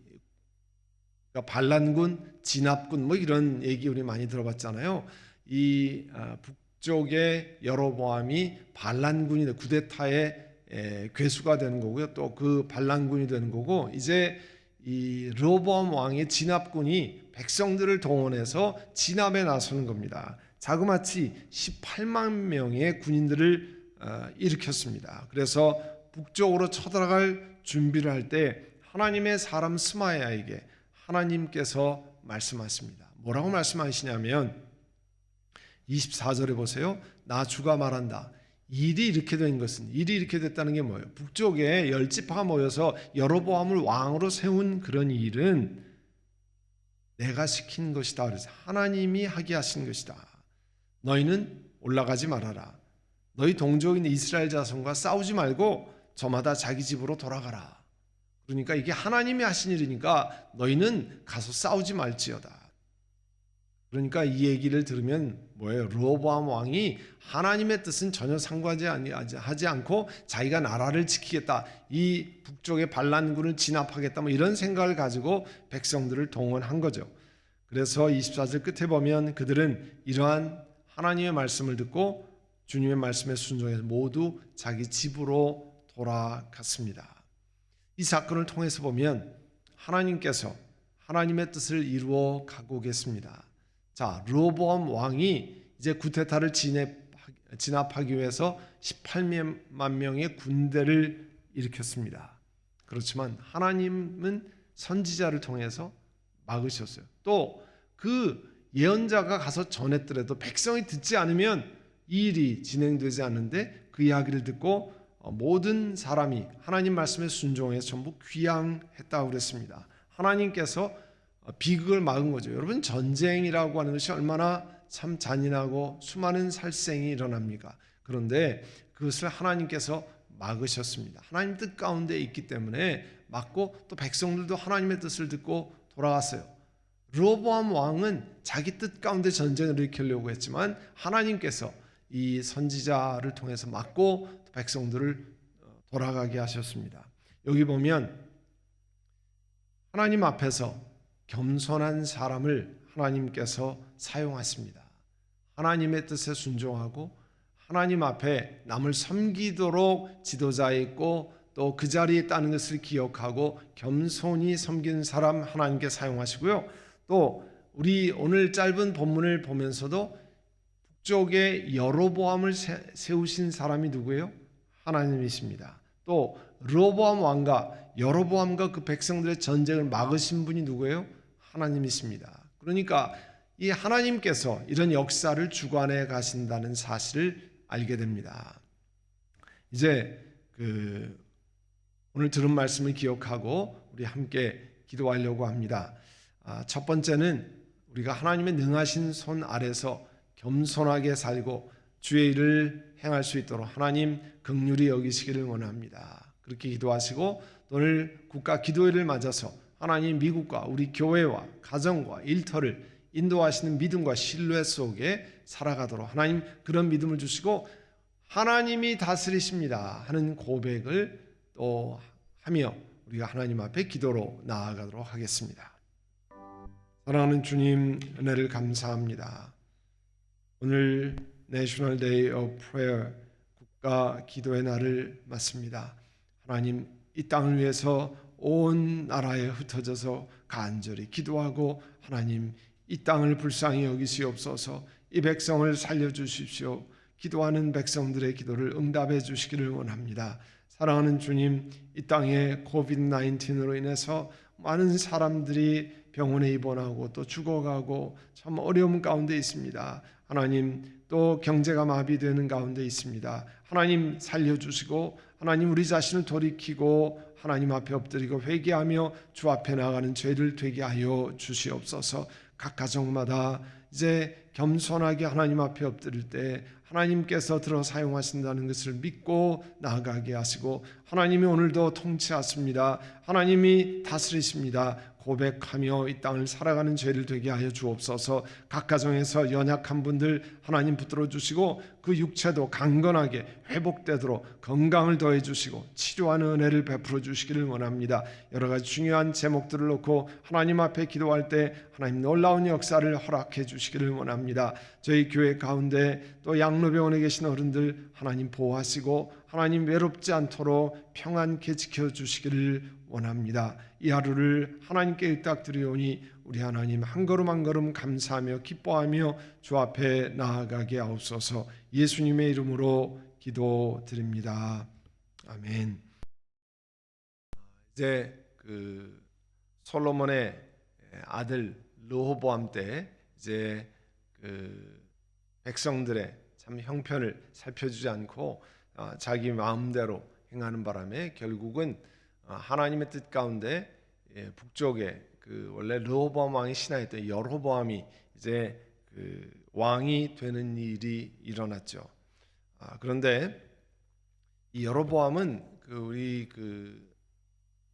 반란군, 진압군 뭐 이런 얘기 우리 많이 들어봤잖아요. 북쪽의 여로보암이 반란군이 쿠데타의 괴수가 되는 거고요. 또 그 반란군이 되는 거고, 이제 이 르호보암 왕의 진압군이 백성들을 동원해서 진압에 나서는 겁니다. 자그마치 18만 명의 군인들을 일으켰습니다. 그래서 북쪽으로 쳐들어갈 준비를 할 때 하나님의 사람 스마야에게 하나님께서 말씀하십니다. 뭐라고 말씀하시냐면 24절에 보세요. 나 주가 말한다. 일이 이렇게 됐다는 게 뭐예요? 북쪽에 10지파가 모여서 여로보암을 왕으로 세운 그런 일은 내가 시킨 것이다. 그래서 하나님이 하게 하신 것이다. 너희는 올라가지 말아라. 너희 동족인 이스라엘 자손과 싸우지 말고 저마다 자기 집으로 돌아가라. 그러니까 이게 하나님이 하신 일이니까 너희는 가서 싸우지 말지어다. 그러니까 이 얘기를 들으면 뭐예요? 르호보암 왕이 하나님의 뜻은 전혀 상관하지 않고 자기가 나라를 지키겠다, 이 북쪽의 반란군을 진압하겠다, 뭐 이런 생각을 가지고 백성들을 동원한 거죠. 그래서 24절 끝에 보면 그들은 이러한 하나님의 말씀을 듣고 주님의 말씀에 순종해서 모두 자기 집으로 돌아갔습니다. 이 사건을 통해서 보면 하나님께서 하나님의 뜻을 이루어 가고 계십니다. 자, 르호보암 왕이 이제 쿠데타를 진압하기 위해서 18만 명의 군대를 일으켰습니다. 그렇지만 하나님은 선지자를 통해서 막으셨어요. 또 그 예언자가 가서 전했더라도 백성이 듣지 않으면 이 일이 진행되지 않는데 그 이야기를 듣고 모든 사람이 하나님 말씀에 순종해서 전부 귀향했다고 그랬습니다. 하나님께서 비극을 막은 거죠. 여러분, 전쟁이라고 하는 것이 얼마나 참 잔인하고 수많은 살생이 일어납니까? 그런데 그것을 하나님께서 막으셨습니다. 하나님 뜻 가운데 있기 때문에 막고, 또 백성들도 하나님의 뜻을 듣고 돌아갔어요. 르호보암 왕은 자기 뜻 가운데 전쟁을 일으키려고 했지만 하나님께서 이 선지자를 통해서 막고 백성들을 돌아가게 하셨습니다. 여기 보면 하나님 앞에서 겸손한 사람을 하나님께서 사용하십니다. 하나님의 뜻에 순종하고 하나님 앞에 남을 섬기도록 지도자에 있고 또 그 자리에 있다는 것을 기억하고 겸손히 섬기는 사람 하나님께 사용하시고요. 또 우리 오늘 짧은 본문을 보면서도 북쪽에 여로보암을 세우신 사람이 누구예요? 하나님이십니다. 또 르호보암 왕과 여로보암과 그 백성들의 전쟁을 막으신 분이 누구예요? 하나님이십니다. 그러니까 이 하나님께서 이런 역사를 주관해 가신다는 사실을 알게 됩니다. 이제 오늘 들은 말씀을 기억하고 우리 함께 기도하려고 합니다. 첫 번째는 우리가 하나님의 능하신 손 아래서 겸손하게 살고 주의 일을 행할 수 있도록 하나님 긍휼히 여기시기를 원합니다. 그렇게 기도하시고, 오늘 국가 기도회를 맞아서 하나님 미국과 우리 교회와 가정과 일터를 인도하시는 믿음과 신뢰 속에 살아가도록 하나님 그런 믿음을 주시고 하나님이 다스리십니다 하는 고백을 또 하며 우리가 하나님 앞에 기도로 나아가도록 하겠습니다. 사랑하는 주님, 은혜를 감사합니다. 오늘 National Day of Prayer, 국가 기도의 날을 맞습니다. 하나님, 이 땅을 위해서 온 나라에 흩어져서 간절히 기도하고 하나님 이 땅을 불쌍히 여기시옵소서. 이 백성을 살려주십시오. 기도하는 백성들의 기도를 응답해 주시기를 원합니다. 사랑하는 주님, 이 땅에 코비드-19으로 인해서 많은 사람들이 병원에 입원하고 또 죽어가고 참 어려움 가운데 있습니다. 하나님, 또 경제가 마비되는 가운데 있습니다. 하나님 살려주시고 하나님 우리 자신을 돌이키고 하나님 앞에 엎드리고 회개하며 주 앞에 나가는 죄를 되게 하여 주시옵소서. 각 가정마다 이제 겸손하게 하나님 앞에 엎드릴 때 하나님께서 들어 사용하신다는 것을 믿고 나아가게 하시고, 하나님이 오늘도 통치하십니다, 하나님이 다스리십니다 고백하며 이 땅을 살아가는 죄를 되게 하여 주옵소서. 각 가정에서 연약한 분들 하나님 붙들어 주시고, 그 육체도 강건하게 회복되도록 건강을 더해 주시고 치료하는 은혜를 베풀어 주시기를 원합니다. 여러 가지 중요한 제목들을 놓고 하나님 앞에 기도할 때 하나님 놀라운 역사를 허락해 주시기를 원합니다. 저희 교회 가운데 또 양로병원에 계신 어른들 하나님 보호하시고 하나님 외롭지 않도록 평안케 지켜주시기를 원합니다. 이 하루를 하나님께 의탁드리오니 우리 하나님 한 걸음 한 걸음 감사하며 기뻐하며 주 앞에 나아가게 하옵소서. 예수님의 이름으로 기도드립니다. 아멘. 이제 그 솔로몬의 아들 르호보암 때 이제 그 백성들의 참 형편을 살펴주지 않고 자기 마음대로 행하는 바람에 결국은 하나님의 뜻 가운데 북쪽에 그 원래 르호보암 왕이 신하였던 여로보암이 이제 그 왕이 되는 일이 일어났죠. 그런데 이 여로보암은 우리 그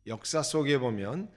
역사 속에 보면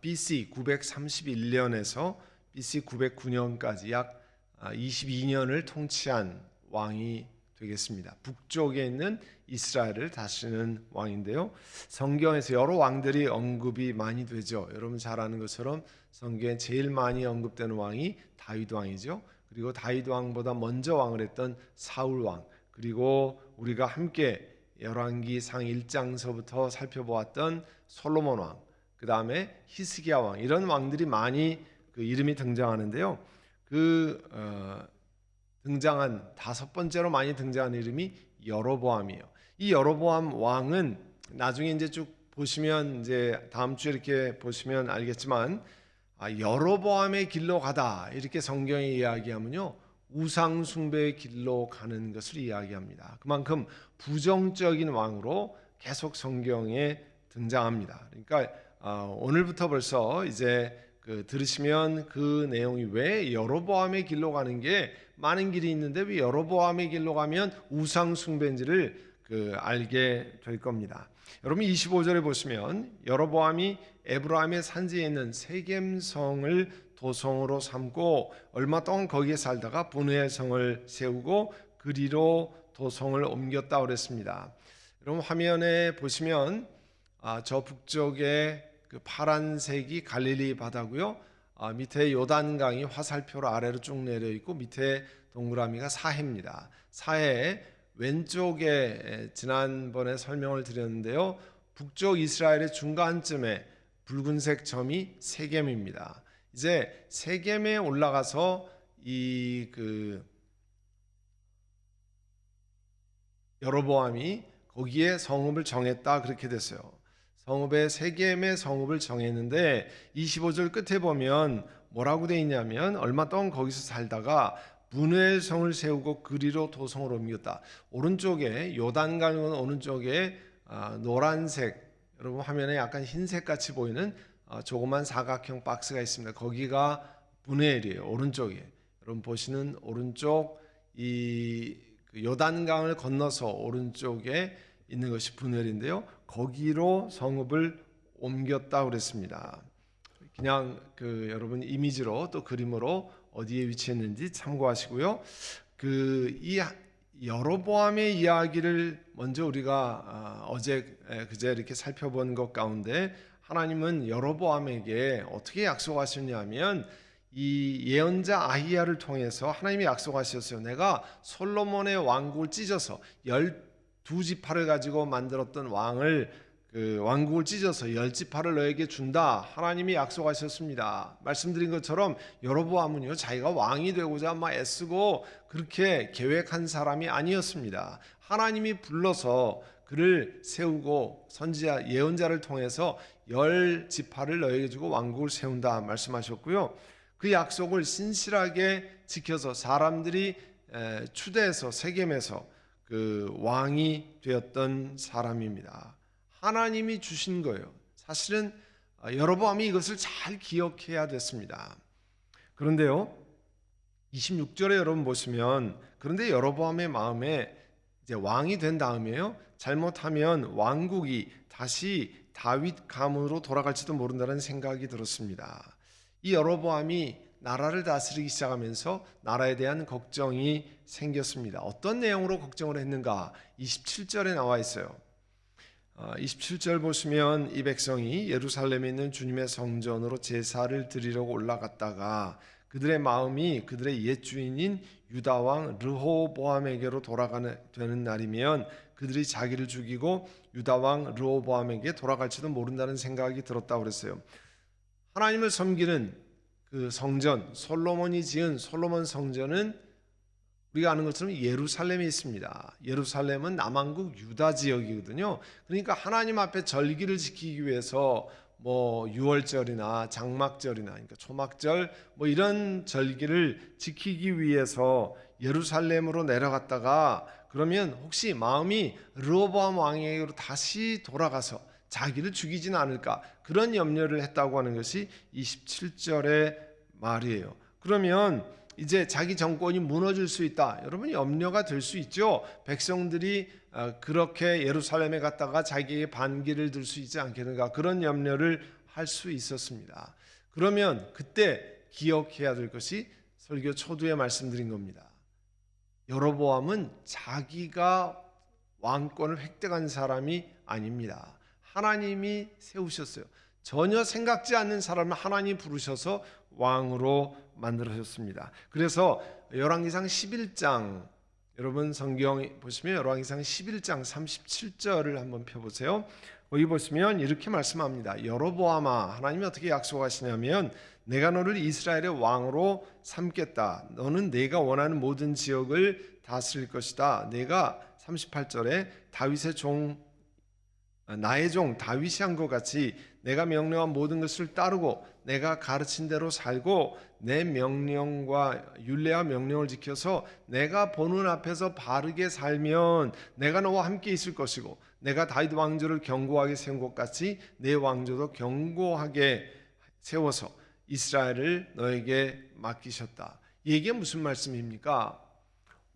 BC 931년에서 BC 909년까지 약 22년을 통치한 왕이 되겠습니다. 북쪽에 있는 이스라엘을 다스리는 왕인데요. 성경에서 여러 왕들이 언급이 많이 되죠. 여러분 잘 아는 것처럼 성경에 제일 많이 언급되는 왕이 다윗 왕이죠. 그리고 다윗 왕보다 먼저 왕을 했던 사울 왕, 그리고 우리가 함께 열왕기상 1장서부터 살펴보았던 솔로몬 왕, 그 다음에 히스기야 왕, 이런 왕들이 많이 그 이름이 등장하는데요. 등장한 다섯 번째로 많이 등장한 이름이 여로보암이에요. 이 여로보암 왕은 나중에 이제 쭉 보시면 이제 다음 주에 이렇게 보시면 알겠지만 여로보암의 길로 가다 이렇게 성경이 이야기하면요, 우상 숭배의 길로 가는 것을 이야기합니다. 그만큼 부정적인 왕으로 계속 성경에 등장합니다. 그러니까 오늘부터 벌써 이제 들으시면 그 내용이 왜 여로보암의 길로 가는 게 많은 길이 있는데 왜 여로보암의 길로 가면 우상 숭배인지를 알게 될 겁니다. 여러분 25절에 보시면 여로보암이 에브라임의 산지에 있는 세겜성을 도성으로 삼고 얼마 동안 거기에 살다가 분회의 성을 세우고 그리로 도성을 옮겼다 그랬습니다. 여러분 화면에 보시면 저 북쪽에 그 파란색이 갈릴리 바다고요. 밑에 요단강이 화살표로 아래로 쭉 내려 있고 밑에 동그라미가 사해입니다. 사해 왼쪽에 지난번에 설명을 드렸는데요. 북쪽 이스라엘의 중간쯤에 붉은색 점이 세겜입니다. 이제 세겜에 올라가서 이 여로보암이 거기에 성읍을 정했다 그렇게 됐어요. 성읍의 세겜의 성읍을 정했는데 25절 끝에 보면 뭐라고 돼 있냐면 얼마 동안 거기서 살다가 분회의 성을 세우고 그리로 도성을 옮겼다. 오른쪽에 요단강은 오른쪽에 노란색, 여러분 화면에 약간 흰색 같이 보이는 조그만 사각형 박스가 있습니다. 거기가 분회엘이에요. 오른쪽에 여러분 보시는 오른쪽 이 요단강을 건너서 오른쪽에 있는 것이 분회엘인데요. 거기로 성읍을 옮겼다 그랬습니다. 그냥 여러분 이미지로 또 그림으로 어디에 위치했는지 참고하시고요. 이 여로보암의 이야기를 먼저 우리가 어제 그제 이렇게 살펴본 것 가운데 하나님은 여로보암에게 어떻게 약속하셨냐면 이 예언자 아히야를 통해서 하나님이 약속하셨어요. 내가 솔로몬의 왕국을 찢어서 12지파를 가지고 만들었던 왕국을 찢어서 10지파를 너에게 준다. 하나님이 약속하셨습니다. 말씀드린 것처럼 여로보암은요 자기가 왕이 되고자 막 애쓰고 그렇게 계획한 사람이 아니었습니다. 하나님이 불러서 그를 세우고 선지자 예언자를 통해서 10지파를 너에게 주고 왕국을 세운다 말씀하셨고요. 그 약속을 신실하게 지켜서 사람들이 추대해서 세겜에서 왕이 되었던 사람입니다. 하나님이 주신 거예요. 사실은 여로보암이 이것을 잘 기억해야 됐습니다. 그런데요, 26절에 여러분 보시면 그런데 여로보암의 마음에 이제 왕이 된 다음에요. 잘못하면 왕국이 다시 다윗 가문으로 돌아갈지도 모른다는 생각이 들었습니다. 이 여로보암이 나라를 다스리기 시작하면서 나라에 대한 걱정이 생겼습니다. 어떤 내용으로 걱정을 했는가? 27절에 나와 있어요. 27절 보시면 이 백성이 예루살렘에 있는 주님의 성전으로 제사를 드리려고 올라갔다가 그들의 마음이 그들의 옛 주인인 유다 왕 르호보암에게로 되는 날이면 그들이 자기를 죽이고 유다 왕 르호보암에게 돌아갈지도 모른다는 생각이 들었다고 그랬어요. 하나님을 섬기는 그 성전, 솔로몬이 지은 솔로몬 성전은 우리가 아는 것처럼 예루살렘에 있습니다. 예루살렘은 남왕국 유다 지역이거든요. 그러니까 하나님 앞에 절기를 지키기 위해서 뭐 유월절이나 장막절이나 그러니까 초막절 뭐 이런 절기를 지키기 위해서 예루살렘으로 내려갔다가 그러면 혹시 마음이 르호보암 왕에게로 다시 돌아가서 자기를 죽이지는 않을까 그런 염려를 했다고 하는 것이 27절의 말이에요. 그러면 이제 자기 정권이 무너질 수 있다. 여러분 염려가 될 수 있죠. 백성들이 그렇게 예루살렘에 갔다가 자기의 반기를 들 수 있지 않겠는가 그런 염려를 할 수 있었습니다. 그러면 그때 기억해야 될 것이 설교 초두에 말씀드린 겁니다. 여로보암은 자기가 왕권을 획득한 사람이 아닙니다. 하나님이 세우셨어요. 전혀 생각지 않는 사람을 하나님이 부르셔서 왕으로 만들어졌습니다. 그래서 열왕기상 11장 여러분 성경 보시면 열왕기상 11장 37절을 한번 펴보세요. 여기 보시면 이렇게 말씀합니다. 여로보암아 하나님이 어떻게 약속하시냐면 내가 너를 이스라엘의 왕으로 삼겠다. 너는 내가 원하는 모든 지역을 다스릴 것이다. 내가 38절에 다윗의 종 나의 종 다윗이 한 것 같이 내가 명령한 모든 것을 따르고 내가 가르친 대로 살고 내 명령과 율례와 명령을 지켜서 내가 보는 앞에서 바르게 살면 내가 너와 함께 있을 것이고 내가 다윗 왕조를 견고하게 세운 것 같이 내 왕조도 견고하게 세워서 이스라엘을 너에게 맡기셨다. 이게 무슨 말씀입니까?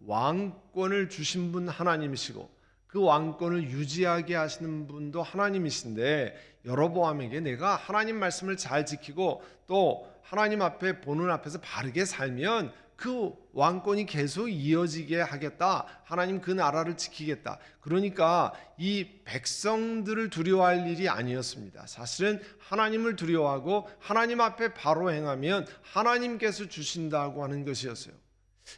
왕권을 주신 분 하나님이시고 그 왕권을 유지하게 하시는 분도 하나님이신데 여로보암에게 내가 하나님 말씀을 잘 지키고 또 하나님 앞에 보는 앞에서 바르게 살면 그 왕권이 계속 이어지게 하겠다. 하나님 그 나라를 지키겠다. 그러니까 이 백성들을 두려워할 일이 아니었습니다. 사실은 하나님을 두려워하고 하나님 앞에 바로 행하면 하나님께서 주신다고 하는 것이었어요.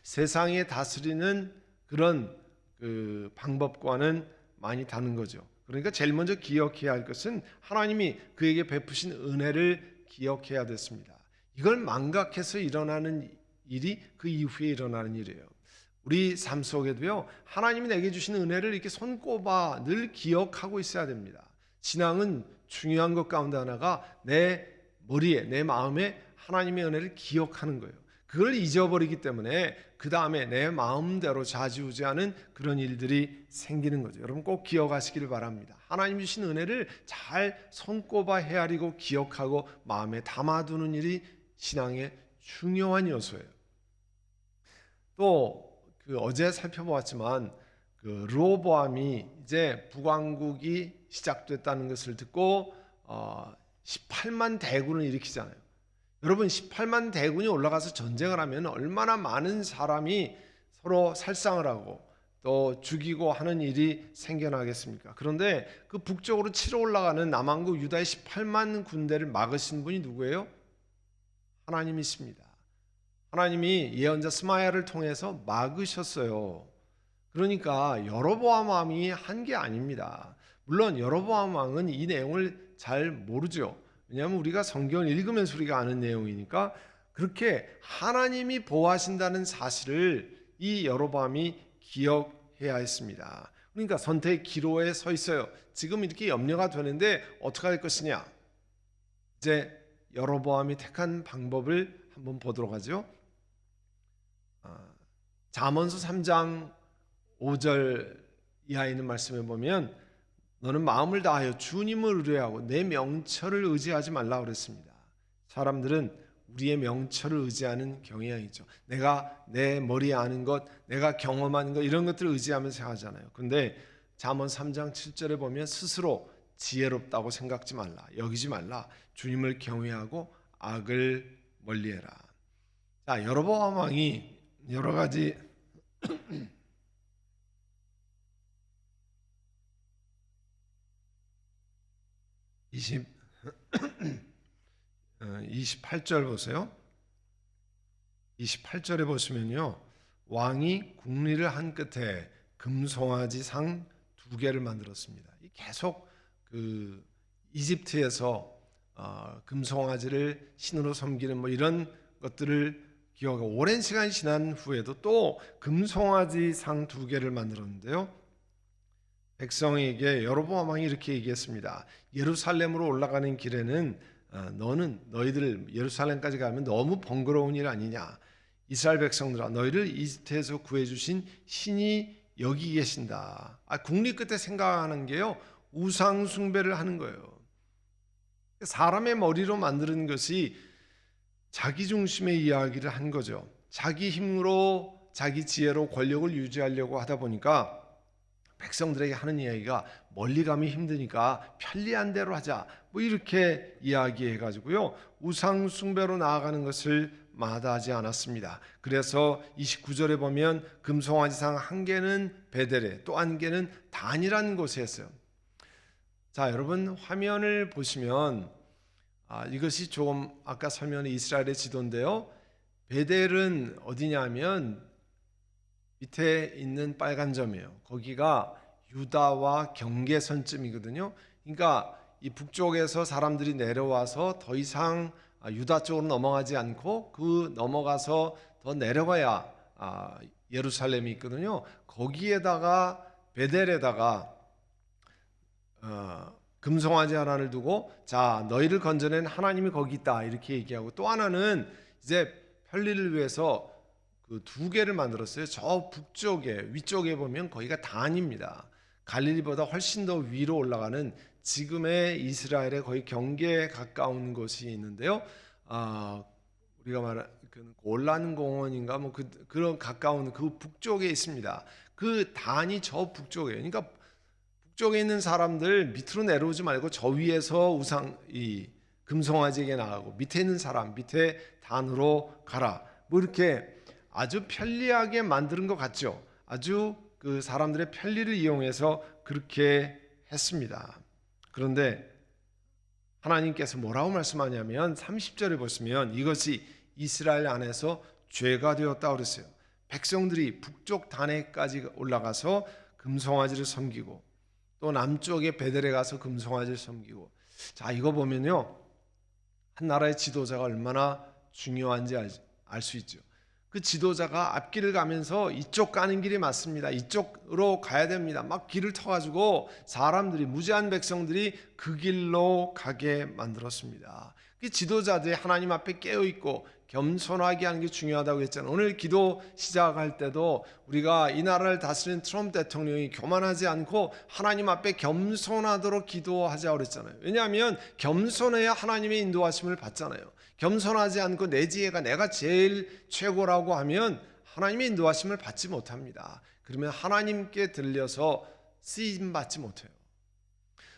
세상에 다스리는 그런 그 방법과는 많이 다른 거죠. 그러니까 제일 먼저 기억해야 할 것은 하나님이 그에게 베푸신 은혜를 기억해야 됐습니다. 이걸 망각해서 일어나는 일이 그 이후에 일어나는 일이에요. 우리 삶 속에도요, 하나님이 내게 주신 은혜를 이렇게 손꼽아 늘 기억하고 있어야 됩니다. 신앙은 중요한 것 가운데 하나가 내 머리에, 내 마음에 하나님의 은혜를 기억하는 거예요. 그걸 잊어버리기 때문에 그 다음에 내 마음대로 좌지우지하는 그런 일들이 생기는 거죠. 여러분 꼭 기억하시기를 바랍니다. 하나님 주신 은혜를 잘 손꼽아 헤아리고 기억하고 마음에 담아두는 일이 신앙의 중요한 요소예요. 또 그 어제 살펴보았지만 그 르호보암이 이제 북왕국이 시작됐다는 것을 듣고 18만 대군을 일으키잖아요. 여러분 18만 대군이 올라가서 전쟁을 하면 얼마나 많은 사람이 서로 살상을 하고 또 죽이고 하는 일이 생겨나겠습니까? 그런데 그 북쪽으로 치러 올라가는 남왕국 유다의 18만 군대를 막으신 분이 누구예요? 하나님이십니다. 하나님이 예언자 스마야를 통해서 막으셨어요. 그러니까 여로보암 왕이 한 게 아닙니다. 물론 여로보암 왕은 이 내용을 잘 모르죠. 왜냐하면 우리가 성경을 읽으면서 우리가 아는 내용이니까 그렇게 하나님이 보호하신다는 사실을 이 여로보암이 기억해야 했습니다. 그러니까 선택의 기로에 서 있어요. 지금 이렇게 염려가 되는데 어떻게 할 것이냐. 이제 여로보암이 택한 방법을 한번 보도록 하죠. 잠언서 3장 5절 이하에 있는 말씀에 보면 너는 마음을 다하여 주님을 의뢰하고 내 명철을 의지하지 말라 그랬습니다. 사람들은 우리의 명철을 의지하는 경향이죠. 내가 내 머리에 아는 것, 내가 경험하는 것 이런 것들을 의지하면서 하잖아요. 그런데 잠언 3장 7절에 보면 스스로 지혜롭다고 생각지 말라, 여기지 말라. 주님을 경외하고 악을 멀리해라. 자, 여로보암 왕이 여러 가지 28절 보세요. 28절에 보시면요, 왕이 국리를 한 끝에 금송아지 상 2개를 만들었습니다. 계속 그 이집트에서 금송아지를 신으로 섬기는 뭐 이런 것들을 기억하고, 오랜 시간이 지난 후에도 또 금송아지 상 2개를 만들었는데요, 백성에게 여로보암 왕이 이렇게 얘기했습니다. 예루살렘으로 올라가는 길에는 너희들 예루살렘까지 가면 너무 번거로운 일 아니냐. 이스라엘 백성들아, 너희를 이집트에서 구해주신 신이 여기 계신다. 국리 끝에 생각하는 게요, 우상 숭배를 하는 거예요. 사람의 머리로 만드는 것이 자기 중심의 이야기를 한 거죠. 자기 힘으로, 자기 지혜로 권력을 유지하려고 하다 보니까 백성들에게 하는 이야기가 멀리 가면 힘드니까 편리한 대로 하자, 뭐 이렇게 이야기해 가지고요, 우상 숭배로 나아가는 것을 마다하지 않았습니다. 그래서 29절에 보면 금송아지상 1개는 베델에, 또 1개는 단이라는 곳에 했어요. 자, 여러분 화면을 보시면 이것이 조금 아까 설명한 이스라엘의 지도인데요, 베델은 어디냐면 밑에 있는 빨간 점이에요. 거기가 유다와 경계선쯤이거든요. 그러니까 이 북쪽에서 사람들이 내려와서 더 이상 유다 쪽으로 넘어가지 않고 그 넘어가서 더 내려가야 예루살렘이 있거든요. 거기에다가 베델에다가 금송아지 하나를 두고, 자, 너희를 건져낸 하나님이 거기 있다 이렇게 얘기하고, 또 하나는 이제 편리를 위해서 그 2개를 만들었어요. 저 북쪽에, 위쪽에 보면 거기가 단입니다. 갈릴리보다 훨씬 더 위로 올라가는 지금의 이스라엘의 거의 경계에 가까운 곳이 있는데요. 우리가 말한 그 골란 공원인가 뭐 그런 가까운 그 북쪽에 있습니다. 그 단이 저 북쪽에, 그러니까 북쪽에 있는 사람들 밑으로 내려오지 말고 저 위에서 이 금송아지에게 나가고, 밑에 있는 사람 밑에 단으로 가라. 뭐 이렇게 아주 편리하게 만드는 것 같죠. 아주 그 사람들의 편리를 이용해서 그렇게 했습니다. 그런데 하나님께서 뭐라고 말씀하냐면 30절에 보시면 이것이 이스라엘 안에서 죄가 되었다 그랬어요. 백성들이 북쪽 단에까지 올라가서 금송아지를 섬기고, 또 남쪽의 베델에 가서 금송아지를 섬기고. 자, 이거 보면요, 한 나라의 지도자가 얼마나 중요한지 알 수 있죠. 그 지도자가 앞길을 가면서 이쪽 가는 길이 맞습니다, 이쪽으로 가야 됩니다, 막 길을 터가지고 사람들이, 무지한 백성들이 그 길로 가게 만들었습니다. 그 지도자들이 하나님 앞에 깨어있고 겸손하게 하는 게 중요하다고 했잖아요. 오늘 기도 시작할 때도 우리가 이 나라를 다스리는 트럼프 대통령이 교만하지 않고 하나님 앞에 겸손하도록 기도하자고 그랬잖아요. 왜냐하면 겸손해야 하나님의 인도하심을 받잖아요. 겸손하지 않고 내 지혜가 내가 제일 최고라고 하면 하나님의 인도하심을 받지 못합니다. 그러면 하나님께 들려서 쓰임 받지 못해요.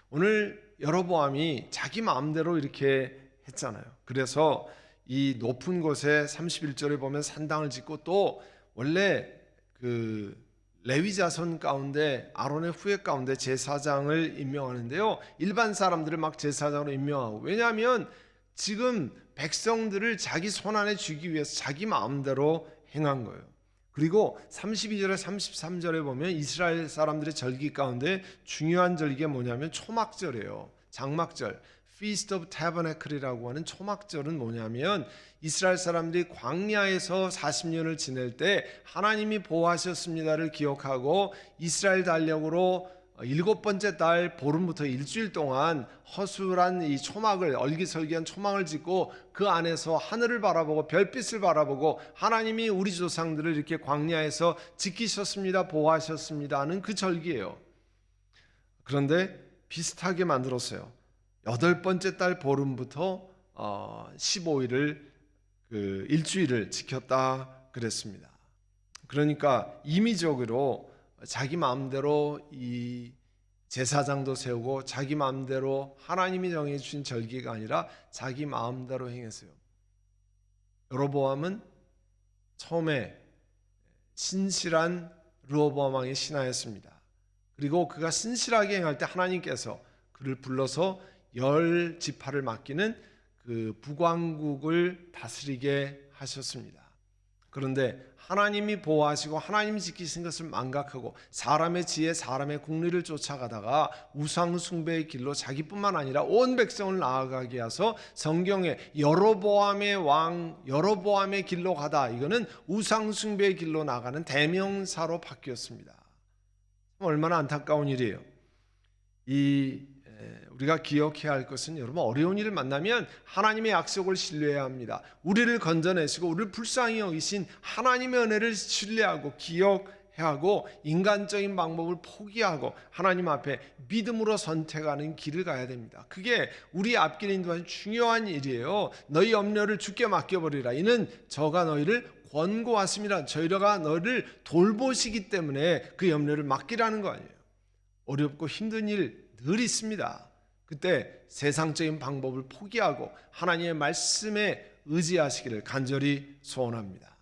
오늘 여로보암이 자기 마음대로 이렇게 했잖아요. 그래서 이 높은 곳에 31절에 보면 산당을 짓고, 또 원래 그 레위 자손 가운데 아론의 후예 가운데 제사장을 임명하는데요, 일반 사람들을 막 제사장으로 임명하고, 왜냐하면 지금 백성들을 자기 손안에 쥐기 위해서 자기 마음대로 행한 거예요. 그리고 32절에 33절에 보면 이스라엘 사람들의 절기 가운데 중요한 절기가 뭐냐면 초막절이에요. 장막절, Feast of Tabernacle이라고 하는 초막절은 뭐냐면 이스라엘 사람들이 광야에서 40년을 지낼 때 하나님이 보호하셨습니다를 기억하고 이스라엘 달력으로 7번째 달 보름부터 일주일 동안 허술한 이 초막을, 얼기설기한 초막을 짓고 그 안에서 하늘을 바라보고 별빛을 바라보고 하나님이 우리 조상들을 이렇게 광야에서 지키셨습니다, 보호하셨습니다 하는 그 절기예요. 그런데 비슷하게 만들었어요. 8번째 달 보름부터 15일을 그 일주일을 지켰다 그랬습니다. 그러니까 임의적으로 자기 마음대로 이 제사장도 세우고 자기 마음대로 하나님이 정해주신 절기가 아니라 자기 마음대로 행했어요. 여로보암은 처음에 신실한 르호보암 왕의 신하였습니다. 그리고 그가 신실하게 행할 때 하나님께서 그를 불러서 10지파를 맡기는 그 북왕국을 다스리게 하셨습니다. 그런데 하나님이 보호하시고 하나님이 지키신 것을 망각하고 사람의 지혜, 사람의 국리를 쫓아가다가 우상 숭배의 길로 자기뿐만 아니라 온 백성을 나아가게 해서 성경에 여로보암의 왕, 여로보암의 길로 가다, 이거는 우상 숭배의 길로 나가는 대명사로 바뀌었습니다. 얼마나 안타까운 일이에요. 우리가 기억해야 할 것은, 여러분, 어려운 일을 만나면 하나님의 약속을 신뢰해야 합니다. 우리를 건져내시고 우리를 불쌍히 여기신 하나님의 은혜를 신뢰하고 기억해야 하고, 인간적인 방법을 포기하고 하나님 앞에 믿음으로 선택하는 길을 가야 됩니다. 그게 우리 앞길을 인도하는 중요한 일이에요. 너희 염려를 주께 맡겨버리라. 이는 저가 너희를 권고하심이라. 저희가 너희를 돌보시기 때문에 그 염려를 맡기라는 거 아니에요. 어렵고 힘든 일 늘 있습니다. 그때 세상적인 방법을 포기하고 하나님의 말씀에 의지하시기를 간절히 소원합니다.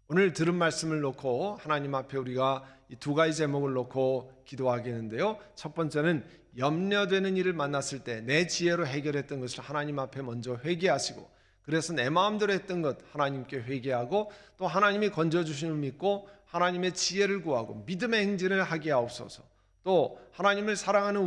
오늘 들은 말씀을 놓고 하나님 앞에 우리가 이 두 가지 제목을 놓고 기도하겠는데요. 첫 번째는 염려되는 일을 만났을 때 내 지혜로 해결했던 것을 하나님 앞에 먼저 회개하시고, 그래서 내 마음대로 했던 것 하나님께 회개하고, 또 하나님이 건져주심을 믿고 하나님의 지혜를 구하고 믿음의 행진을 하게 하옵소서. 또 하나님을 사랑하는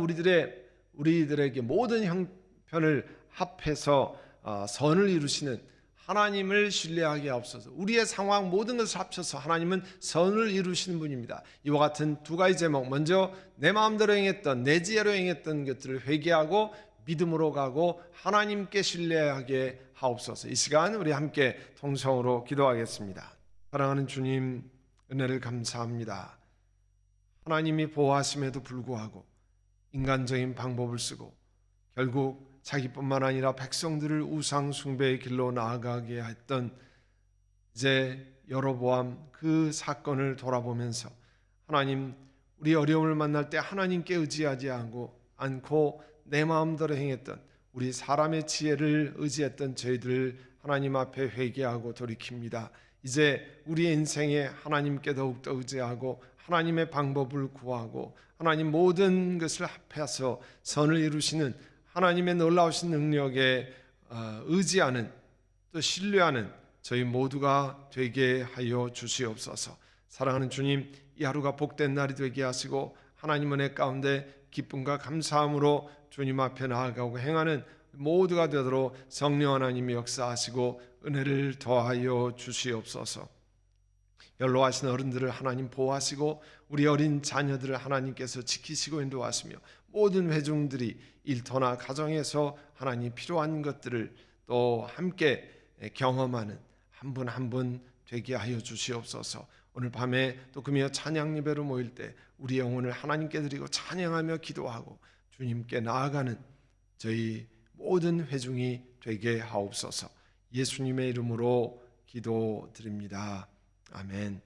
우리들에게 모든 형편을 합해서 선을 이루시는 하나님을 신뢰하게 하옵소서. 우리의 상황 모든 것을 합쳐서 하나님은 선을 이루시는 분입니다. 이와 같은 두 가지 제목, 먼저 내 마음대로 행했던, 내 지혜로 행했던 것들을 회개하고 믿음으로 가고 하나님께 신뢰하게 하옵소서. 이 시간 우리 함께 통성으로 기도하겠습니다. 사랑하는 주님, 은혜를 감사합니다. 하나님이 보호하심에도 불구하고 인간적인 방법을 쓰고 결국 자기뿐만 아니라 백성들을 우상 숭배의 길로 나아가게 했던 이제 여로보암, 그 사건을 돌아보면서 하나님, 우리 어려움을 만날 때 하나님께 의지하지 않고 내 마음대로 행했던, 우리 사람의 지혜를 의지했던 저희들을 하나님 앞에 회개하고 돌이킵니다. 이제 우리의 인생에 하나님께 더욱더 의지하고 하나님의 방법을 구하고 하나님 모든 것을 합해서 선을 이루시는 하나님의 놀라우신 능력에 의지하는, 또 신뢰하는 저희 모두가 되게 하여 주시옵소서. 사랑하는 주님, 이 하루가 복된 날이 되게 하시고 하나님 은혜 가운데 기쁨과 감사함으로 주님 앞에 나아가고 행하는 모두가 되도록 성령 하나님이 역사하시고 은혜를 더하여 주시옵소서. 연로하신 어른들을 하나님 보호하시고 우리 어린 자녀들을 하나님께서 지키시고 인도하시며 모든 회중들이 일터나 가정에서 하나님 필요한 것들을 또 함께 경험하는 한 분 한 분 되게 하여 주시옵소서. 오늘 밤에 또 금요 찬양 예배로 모일 때 우리 영혼을 하나님께 드리고 찬양하며 기도하고 주님께 나아가는 저희 모든 회중이 되게 하옵소서. 예수님의 이름으로 기도드립니다. 아멘.